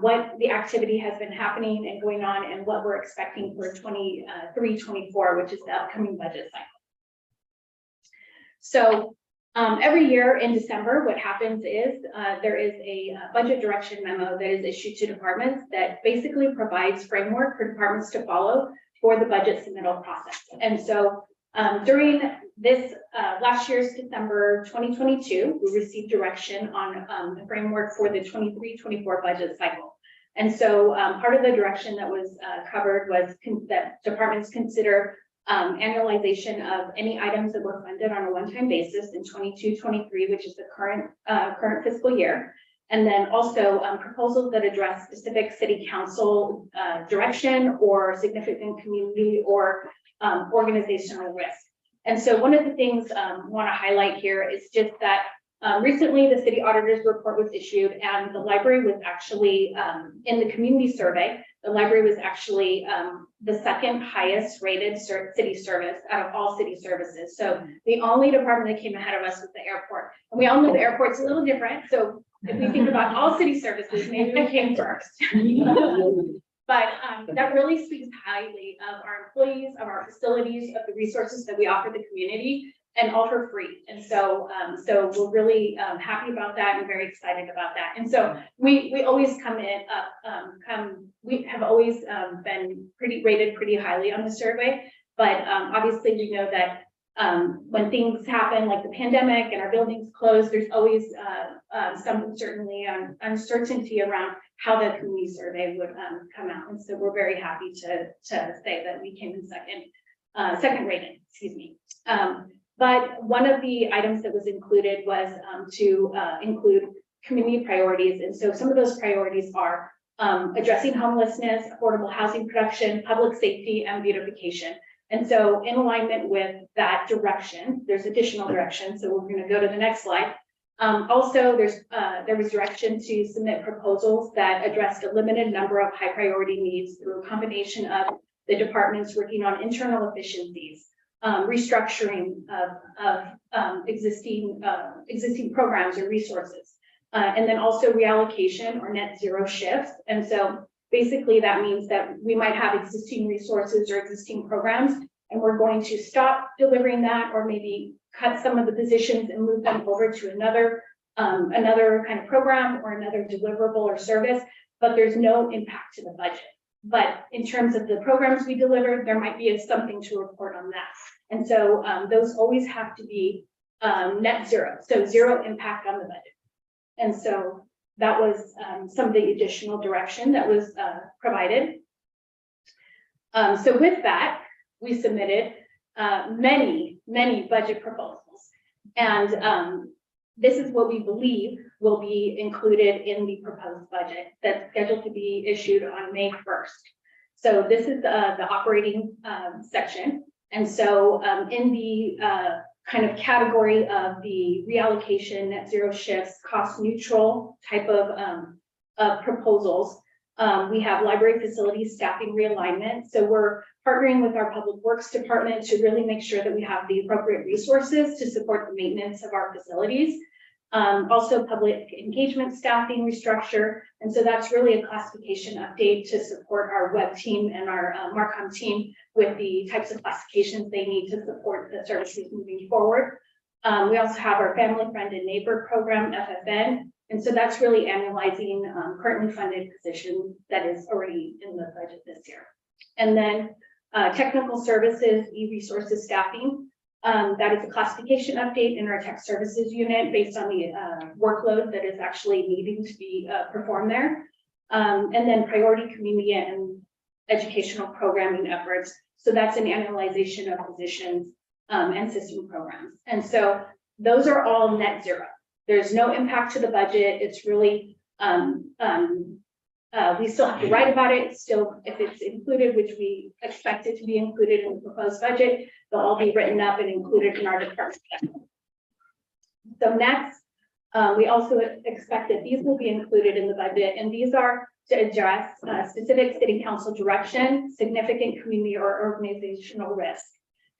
what the activity has been happening and going on and what we're expecting for 23-24, which is the upcoming budget cycle. So every year in December, what happens is there is a budget direction memo that is issued to departments that basically provides framework for departments to follow for the budget submittal process. And so during this last year's December 2022, we received direction on the framework for the 23-24 budget cycle. And so part of the direction that was covered was that departments consider annualization of any items that were funded on a one-time basis in 22-23, which is the current fiscal year. And then also proposals that address specific city council direction or significant community or organizational risk. And so one of the things I want to highlight here is just that recently the city auditor's report was issued, and the library was actually in the community survey. The library was actually the second highest rated city service out of all city services. So the only department that came ahead of us was the airport. And we all know the airport's a little different. So if we think about all city services, maybe we came first. But that really speaks highly of our employees, of our facilities, of the resources that we offer the community, and all for free. And so so we're really happy about that and very excited about that. And so we always we have always been rated pretty highly on the survey, but obviously we know that when things happen like the pandemic and our buildings close, there's always some uncertainty around how the community survey would come out. And so we're very happy to say that we came in second rated, excuse me. But one of the items that was included was to include community priorities. And so some of those priorities are addressing homelessness, affordable housing production, public safety, and beautification. And so in alignment with that direction, there's additional direction. So we're going to go to the next slide. Also, there was direction to submit proposals that addressed a limited number of high priority needs through a combination of the departments working on internal efficiencies, restructuring of existing programs or resources, and then also reallocation or net zero shifts. And so basically that means that we might have existing resources or existing programs, and we're going to stop delivering that, or maybe cut some of the positions and move them over to another kind of program or another deliverable or service, but there's no impact to the budget. But in terms of the programs we deliver, there might be something to report on that. And so those always have to be net zero, so zero impact on the budget. And so that was some of the additional direction that was provided. So with that, we submitted many budget proposals. And this is what we believe will be included in the proposed budget that's scheduled to be issued on May 1st. So this is the operating section. And so in the kind of category of the reallocation, net zero shifts, cost neutral type of proposals, we have library facilities staffing realignment. So we're partnering with our public works department to really make sure that we have the appropriate resources to support the maintenance of our facilities. Also public engagement staffing restructure. And so that's really a classification update to support our web team and our Marcom team with the types of classifications they need to support the services moving forward. We also have our Family Friend and Neighbor program, FFN. And so that's really annualizing currently funded positions that is already in the budget this year. And then technical services, e-resources staffing. That is a classification update in our tech services unit based on the workload that is actually needing to be performed there. And then priority community and educational programming efforts. So that's an annualization of positions and system programs. And so those are all net zero. There's no impact to the budget. It's really, we still have to write about it. Still, if it's included, which we expect it to be included in the proposed budget, they'll all be written up and included in our department. So next, we also expect that these will be included in the budget, and these are to address specific city council direction, significant community or organizational risk.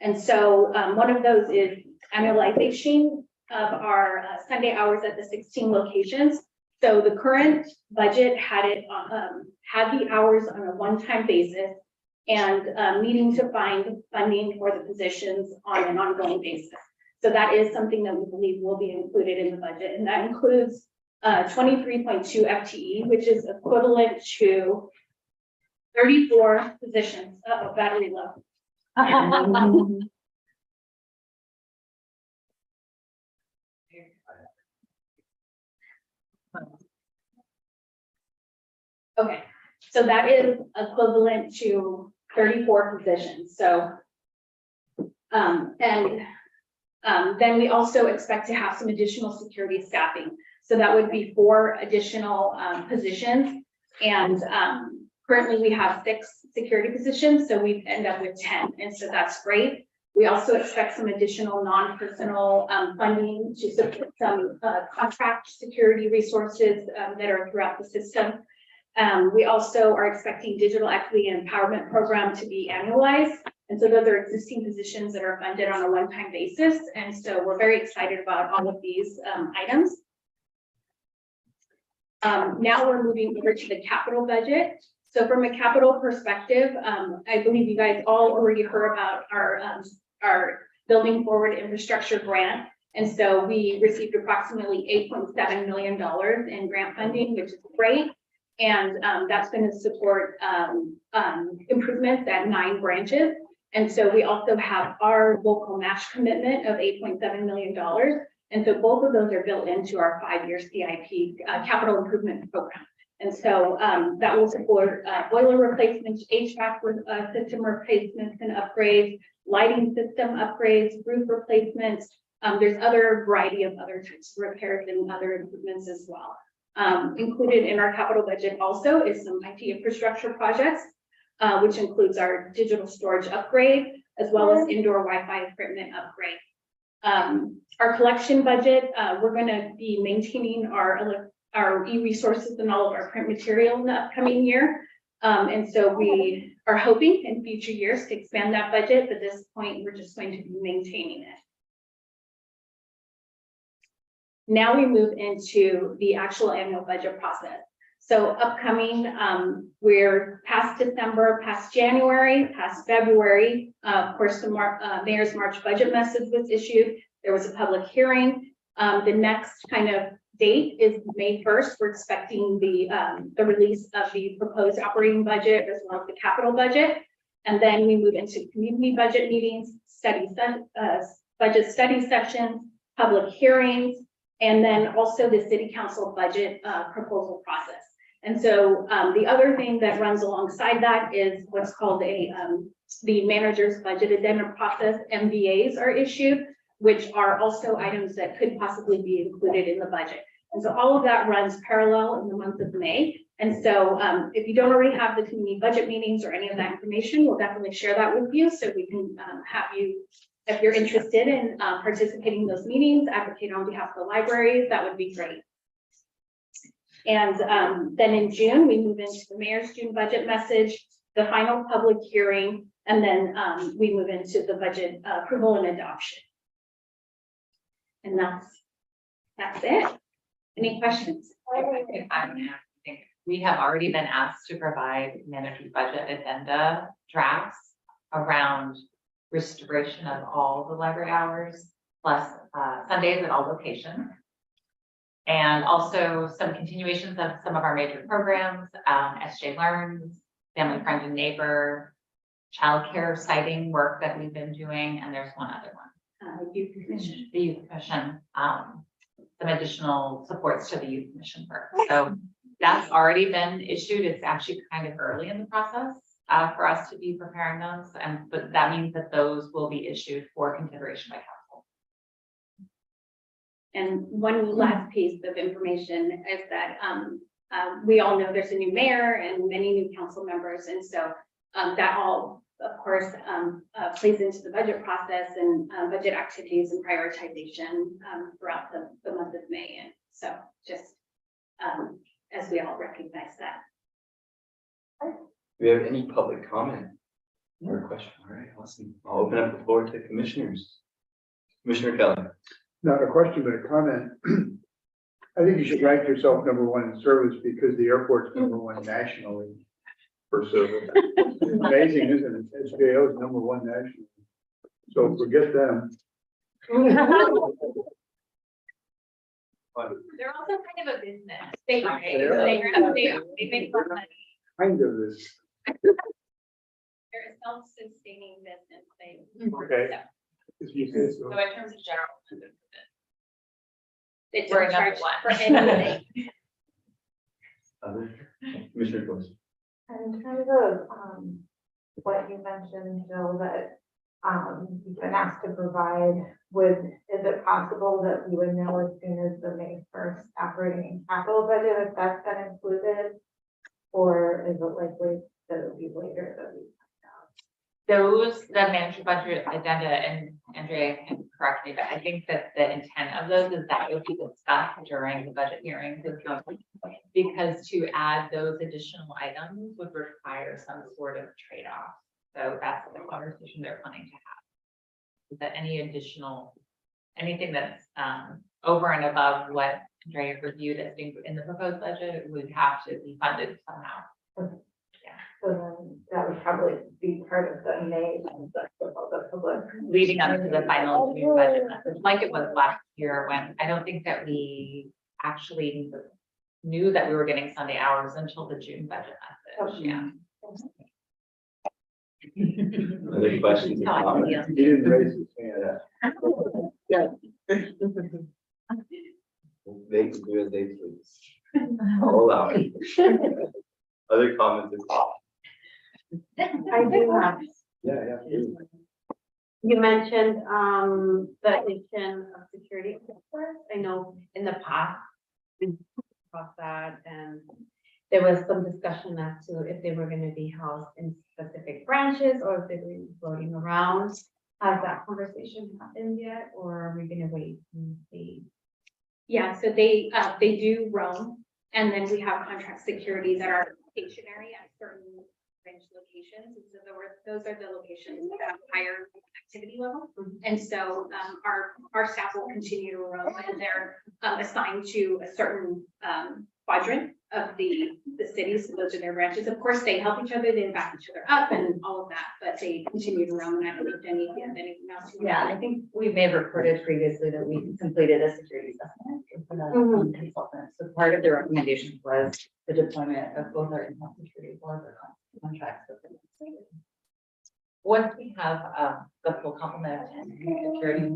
And so one of those is annualization of our Sunday hours at the 16 locations. So the current budget had it had the hours on a one-time basis and needing to find funding for the positions on an ongoing basis. So that is something that we believe will be included in the budget, and that includes 23.2 FTE, which is equivalent to 34 positions. Uh-oh, battery low. Okay, so that is equivalent to 34 positions. So, then we also expect to have some additional security staffing. So that would be 4 additional positions. And currently we have 6 security positions, so we end up with 10. And so that's great. We also expect some additional non-personal funding to support some contract security resources that are throughout the system. We also are expecting digital equity and empowerment program to be annualized. And so those are existing positions that are funded on a one-time basis. And so we're very excited about all of these items. Now we're moving over to the capital budget. So from a capital perspective, I believe you guys all already heard about our Building Forward Infrastructure grant. And so we received approximately $8.7 million in grant funding, which is great. And that's going to support improvements at 9 branches. And so we also have our local match commitment of $8.7 million. And so both of those are built into our 5-year CIP capital improvement program. And so that will support boiler replacements, HVAC system replacements and upgrades, lighting system upgrades, roof replacements. There's other variety of other types of repairs and other improvements as well. Included in our capital budget also is some IT infrastructure projects, which includes our digital storage upgrade, as well as indoor Wi-Fi equipment upgrade. Our collection budget, we're going to be maintaining our e-resources and all of our print material in the upcoming year. And so we are hoping in future years to expand that budget, but at this point, we're just going to be maintaining it. Now we move into the actual annual budget process. So upcoming, we're past December, past January, past February. Of course, the mayor's March budget message was issued. There was a public hearing. The next kind of date is May 1st. We're expecting the release of the proposed operating budget as well as the capital budget. And then we move into community budget meetings, budget study sessions, public hearings, and then also the city council budget proposal process. And so the other thing that runs alongside that is what's called the manager's budget addendum process. MBAs are issued, which are also items that could possibly be included in the budget. And so all of that runs parallel in the month of May. And so if you don't already have the community budget meetings or any of that information, we'll definitely share that with you so we can have you, if you're interested in participating in those meetings, advocate on behalf of the libraries, that would be great. And then in June, we move into the mayor's June budget message, the final public hearing, and then we move into the budget approval and adoption. And that's it. Any questions? If I think we have already been asked to provide manager's budget addenda drafts around restoration of all the library hours, plus Sundays at all locations. And also some continuations of some of our major programs, SJ Learns, Family Friend and Neighbor, childcare siting work that we've been doing, and there's one other one. Youth Commission. The Youth Commission, some additional supports to the Youth Commission work. So that's already been issued. It's actually kind of early in the process. for us to be preparing those, but that means that those will be issued for consideration by council. And one last piece of information is that, we all know there's a new mayor and many new council members, and so, that all, of course, plays into the budget process and, budget activities and prioritization, throughout the month of May, and so just, as we all recognize that. Do we have any public comment or question? All right, awesome. I'll open up the floor to commissioners. Commissioner Kelly. Not a question, but a comment. I think you should rank yourself number one in service because the airport's number one nationally for service. Amazing, isn't it? SJO is number one nationally. So forget them. They're also kind of a business. They Right? They are. They make more money. Kind of this. They're a self-sustaining business, Okay. so If you say so. So in terms of general. they We're don't charge number one. for anything. Other Commissioner Coyle. In terms of, what you mentioned, Jill, that, you've been asked to provide, is it possible that we would know as soon as the May 1st operating and capital budget, if that's been included? Or is it likely that it'll be later that we Those, the manager budget agenda, and Andrea can correct me, but I think that the intent of those is that it would be discussed during the budget hearings. Because to add those additional items would require some sort of trade-off. So that's the conversation they're planning to have. Is that any additional, anything that's over and above what Andrea reviewed as being in the proposed budget would have to be funded somehow. So then that would probably be part of the May, the public. Leading up to the final June budget message, like it was last year, when I don't think that we actually knew that we were getting Sunday hours until the June budget message, yeah. Other questions or No, I comments? He didn't raise his hand. They can do as they please. I'll allow it. Other comments or I do have. Yeah. You mentioned, the addition of security officers. I know in the past, we talked about that, and there was some discussion as to if they were gonna be housed in specific branches or if they were floating around. Has that conversation happened yet, or are we gonna wait and see? Yeah, so they do roam, and then we have contract security that are stationary at certain range locations. And so those are the locations that have higher activity level. And so, our staff will continue to roam, and they're assigned to a certain, quadrant of the cities. So those are their branches. Of course, they help each other, they back each other up and all of that, but they continue to roam. And I believe Denny, if you have anything else. you Yeah, want I think we may have reported previously that we completed a security assessment for the consultant. So part of the recommendations was the deployment of both our in-house security as well as our contracts. with them. Once we have the full complement of security,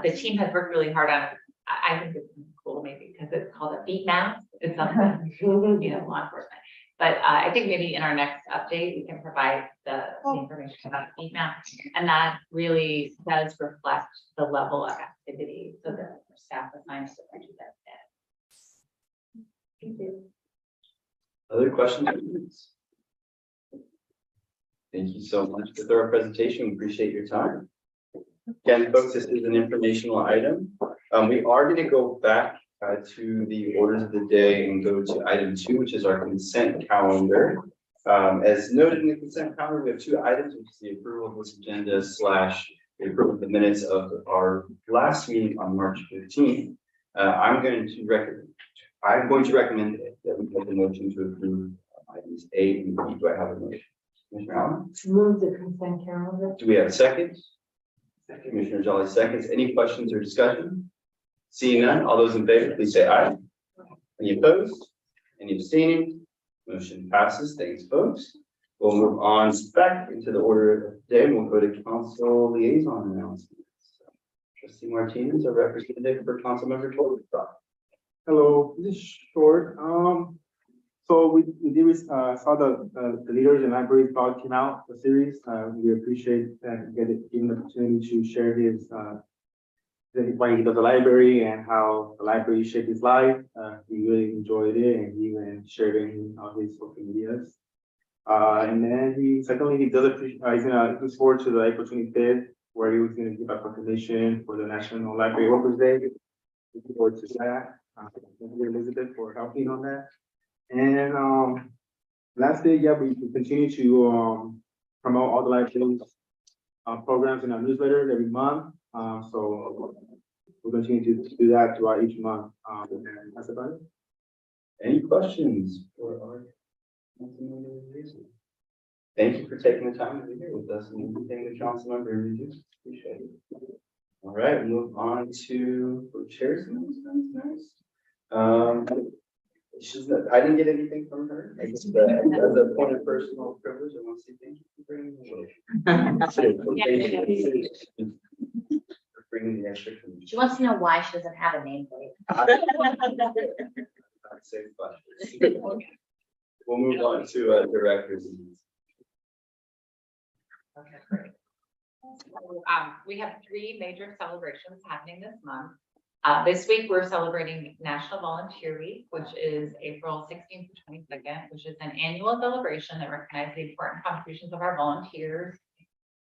the team has worked really hard on, I think it's cool maybe because it's called a beat map. It's something, you know, law enforcement. But I think maybe in our next update, we can provide the information about the beat map. And that really does reflect the level of activity so that our staff assigned to do that. Thank you. Other questions? or comments? Thank you so much for the thorough presentation. We appreciate your time. Again, folks, this is an informational item. We are going to go back to the orders of the day and go to item 2, which is our consent calendar. As noted in the consent calendar, we have 2 items, which is the approval of this agenda / the approval of the minutes of our last meeting on March 15th. I'm going to recommend that we make a motion to approve items A and B. Do I have a motion? Commissioner Allen? Move the consent calendar. Do we have a second? Commissioner Jolly seconds. Any questions or discussion? Seeing none, all those in favor, please say aye. Any opposed? Any abstaining? Motion passes. Thanks, folks. We'll move on back into the order of the day. We'll go to council liaison announcements. Trustee Martinez, a representative for Councilmember Tolbert. Hello, this is short. So we did, saw the Leaders in Libraries blog came out, the series. We appreciate that given the opportunity to share his, why he does the library and how the library shaped his life. He really enjoyed it and he even shared it in all his social medias. And then he does appreciate, he's looking forward to the April 25th, where he was gonna give a proclamation for the National Library Workers' Day. Looking forward to that. Thank you, Elizabeth, for helping on that. And lastly, yeah, we continue to promote all the libraries programs in our newsletters every month. So we'll continue to do that throughout each month. And that's about it. Any questions for our councilmember Reason? Thank you for taking the time to be here with us and everything the council member reduced. Appreciate it. All right, move on to chairs announcements. I didn't get anything from her. I just, as a point of personal privilege, I want to say thank you for bringing the extra. She wants to know why she doesn't have a nameplate. Same question. We'll move on to directors. Okay, great. So, we have 3 major celebrations happening this month. This week, we're celebrating National Volunteer Week, which is April 16th to 22nd, which is an annual celebration that recognizes the important contributions of our volunteers,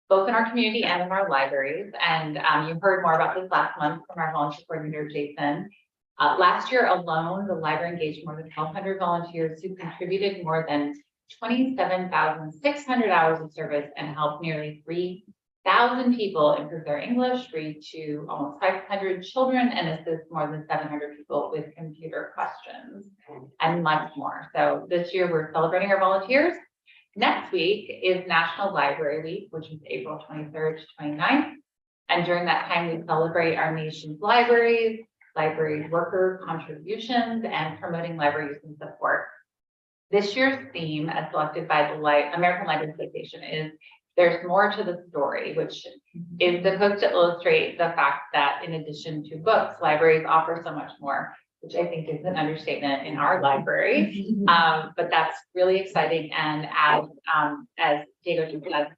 both in our community and in our libraries. And you heard more about this last month from our volunteer coordinator, Jason. Last year alone, the library engaged more than 1,200 volunteers who contributed more than 27,600 hours of service and helped nearly 3,000 people improve their English, read to almost 500 children, and assist more than 700 people with computer questions and much more. So this year we're celebrating our volunteers. Next week is National Library Week, which is April 23rd to 29th. And during that time, we celebrate our nation's libraries, library worker contributions, and promoting library use and support. This year's theme, as selected by the American Library Association, is There's More to the Story, which is the hook to illustrate the fact that in addition to books, libraries offer so much more, which I think is an understatement in our library. But that's really exciting. And as Diego just said,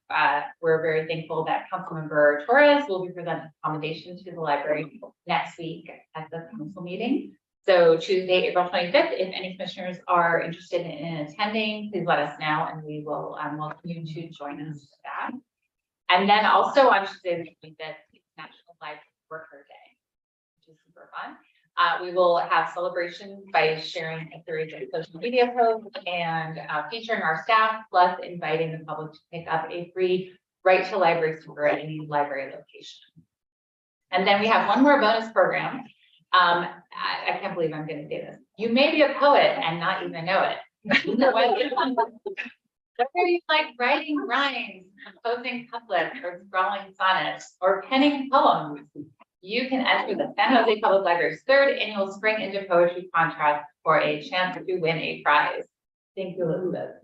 we're very thankful that Councilmember Torres will be presenting accommodations to the library next week at the council meeting. So Tuesday, April 25th, if any commissioners are interested in attending, please let us know and we will welcome you to join us for that. And then also on Tuesday, the 25th, it's National Library Worker Day, which is super fun. We will have celebrations by sharing a series of social media posts and featuring our staff, plus inviting the public to pick up a free Right to Library tour at any library location. And then we have one more bonus program. I can't believe I'm going to say this. You may be a poet and not even know it. Whether you like writing rhymes, composing couplets, or scrawling sonnets, or penning poems, you can enter the San Jose Public Library's 3rd annual Spring into Poetry contest for a chance to win a prize. Thank you, Elizabeth.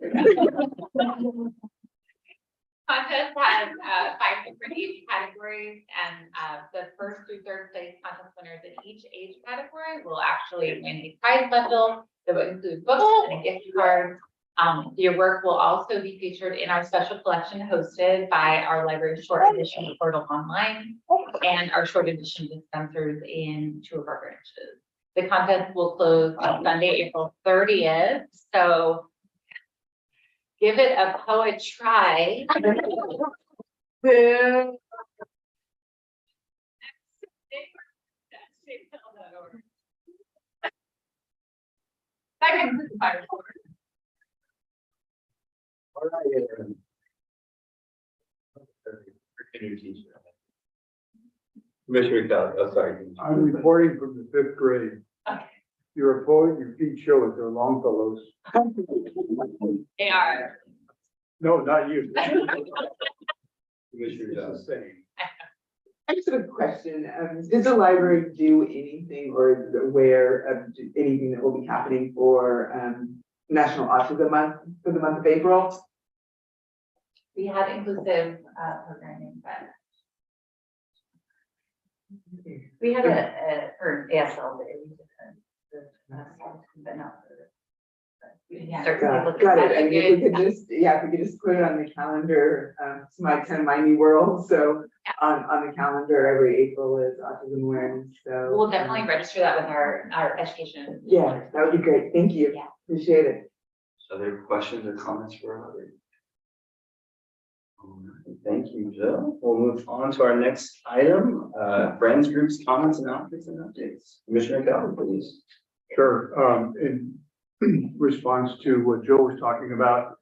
Contest has 5 different age categories, and the 1st through 3rd place contest winners in each age category will actually win a prize bundle that will include books and a gift card. Your work will also be featured in our special collection hosted by our library short edition portal online and our short edition dispensers in 2 of our branches. The contest will close on Sunday, April 30th. So give it a poet try. All right. Commissioner Kelly, oh, sorry. I'm reporting from the 5th grade. Okay. You're a poet, your feet show it, they're Longfellows. They are. No, not you. Commissioner It's the Johnson. same. I just have a question. Does the library do anything or aware of anything that will be happening for National Autism Month for the month of April? We have inclusive programming, but we had a for ASL day, we did but not for Start to look Got at it. And if we could just, yeah, if we could just put it on the calendar, it's my kind of my new world, so on the calendar, every April is autism awareness, so. We'll definitely register that with our education. Yeah, that would be great. Thank you. Yeah. Appreciate it. Other questions or comments for others? All right, thank you, Jill. We'll move on to our next item, friends, groups, comments, announcements, and updates. Commissioner Calvin, please. Sure. In response to what Joe was talking about,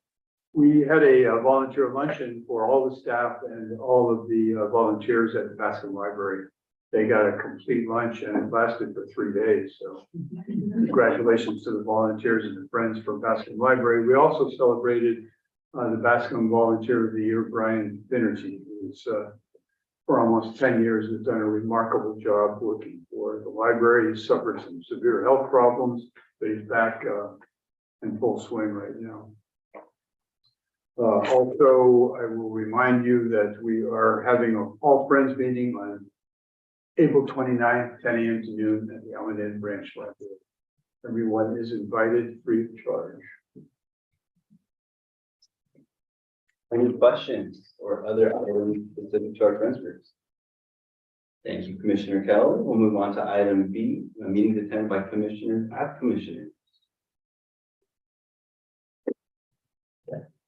we had a volunteer luncheon for all the staff and all of the volunteers at the Bascom Library. They got a complete lunch and it lasted for 3 days. So congratulations to the volunteers and the friends from Bascom Library. We also celebrated the Bascom Volunteer of the Year, Brian Finerty, who's for almost 10 years has done a remarkable job working for the library. He suffered some severe health problems, but he's back in full swing right now. Also, I will remind you that we are having an all friends meeting on April 29th, 10 a.m. to noon at the Allen Inn Branch Library. Everyone is invited free of charge. Any questions or other items specific to our friends groups? Thank you, Commissioner Kelly. We'll move on to item B, meetings attended by commissioners at commissioners.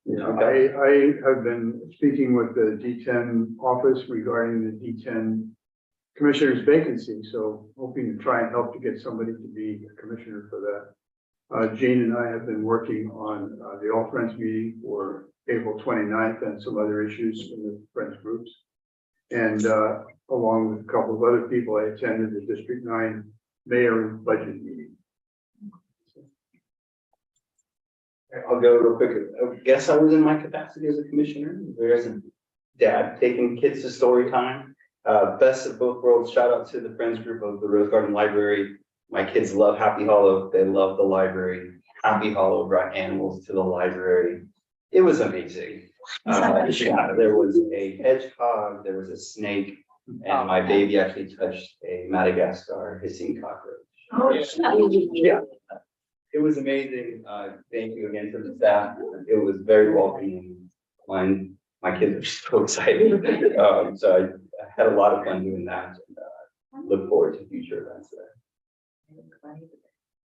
I have been speaking with the D10 office regarding the D10 commissioner's vacancy, so hoping to try and help to get somebody to be a commissioner for that. Jane and I have been working on the All Friends meeting for April 29th and some other issues in the Friends groups. And along with a couple of other people, I attended the District 9 Mayor Budget meeting. I'll go real quick. I guess I was in my capacity as a commissioner. There's a dad taking kids to story time. Best of both worlds. Shout out to the friends group of the Rose Garden Library. My kids love Happy Hollow. They love the library. Happy Hollow brought animals to the library. It was amazing. Yeah, there was a hedgehog, there was a snake, and my baby actually touched a Madagascar hissing cockroach. Yeah. It was amazing. Thank you again to the staff. It was very welcoming. My kids are so excited. So I had a lot of fun doing that. And, look forward to future events there.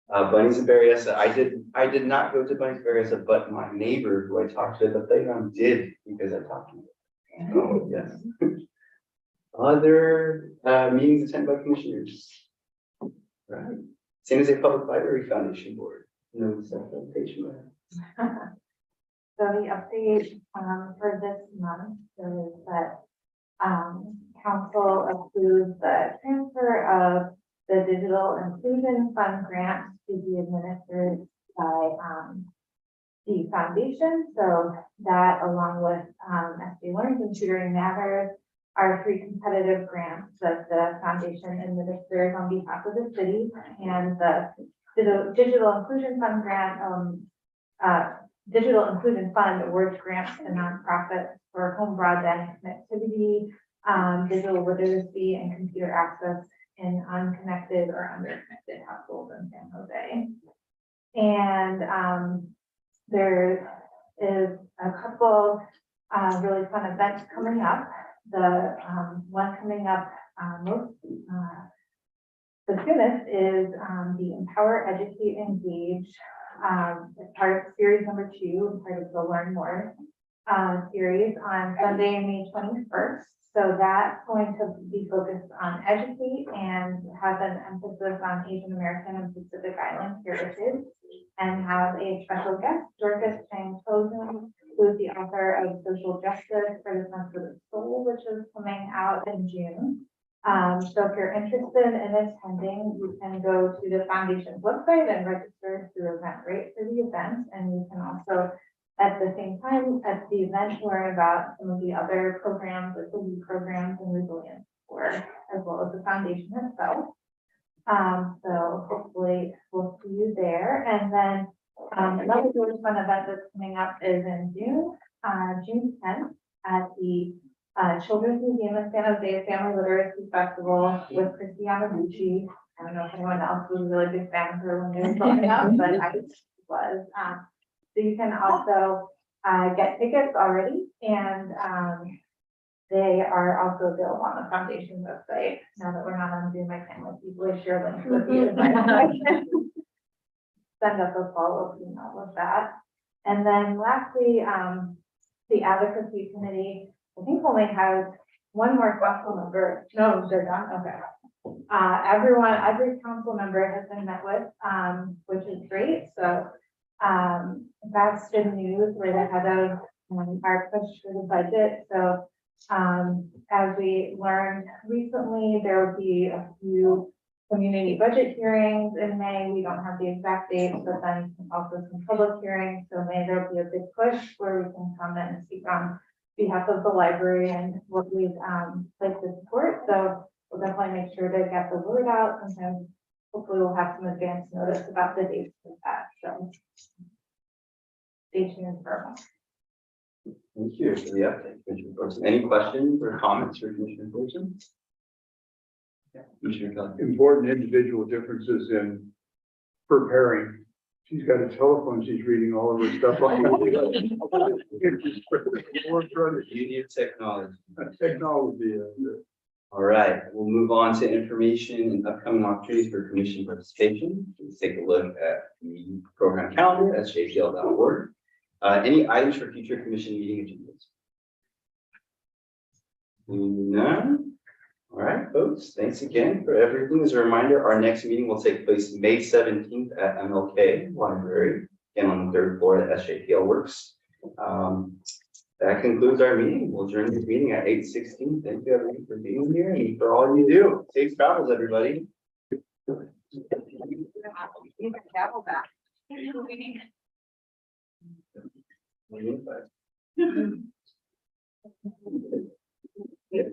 Bunnies of Berryessa. I did not go to Bunnies of Berryessa, but my neighbor who I talked to at the playground did because I talked to him. Oh, yes. Other meetings attended by commissioners. Right. San Jose Public Library Foundation Board. No self-presentation. So the update for this month is that council approved the transfer of the Digital Inclusion Fund grant to be administered by the foundation. So that, along with SD Learns and Tutoring Matters, are 3 competitive grants that the foundation administers on behalf of the city. And the Digital Inclusion Fund grant, Digital Inclusion Fund awards grants to nonprofits for home broadband connectivity, digital literacy, and computer access in unconnected or underconnected households in San Jose. And there is a couple really fun events coming up. The one coming up the soonest is the Empower, Educate, Engage, part of series number 2, part of the Learn More series on Sunday, May 21st. So that's going to be focused on educate and have an emphasis on Asian American and Pacific Island heritage, and have a special guest, Dorcas Chang Tozen, who is the author of Social Justice for the Sense of the Soul, which is coming out in June. So if you're interested in attending, you can go to the foundation's website and register through Eventbrite for the event. And you can also, at the same time, at the event, learn about some of the other programs, like the LEAD programs and Resilience Corps, as well as the foundation itself. So hopefully we'll see you there. And then another really fun event that's coming up is in June, June 10th at the Children's Museum in San Jose Family Literacy Festival with Christy Yamaguchi. I don't know if anyone else was a really big fan of her when they were growing up, but I was. So you can also, get tickets already, and, they are also available on the foundation website. Now that we're not on Zoom, I can like easily share links with you. But I can send up a follow-up email with that. And then lastly, the advocacy committee, I think only has one more council member. No, they're done, okay. Every council member has been met with, which is great, so, that's good news. We're ahead of our push for the budget, so, as we learned recently, there will be a few community budget hearings in May. We don't have the exact dates, but then also some public hearings. So May there'll be a big push where we can come in and speak on behalf of the library and what we'd like to support. So we'll definitely make sure to get the word out. Sometimes hopefully we'll have some advance notice about the dates of that. So stay tuned for a month. Thank you for the update, Commissioner Thorson. Any questions or comments for Commissioner Thorson? Yeah, Commissioner Kelly. Important individual differences in preparing. She's got a telephone, she's reading all of her stuff. Beauty of technology. Technology. All right, we'll move on to information and upcoming opportunities for commission participation. Let's take a look at the program calendar at sjpl.org. Any items for future commission meeting agendas? None. All right, folks, thanks again for everything. As a reminder, our next meeting will take place May 17th at MLK Library, again on the 3rd floor at SJPL Works. That concludes our meeting. We'll adjourn this meeting at 8:16. Thank you everyone for being here and for all you do. Safe travels, everybody. Yeah.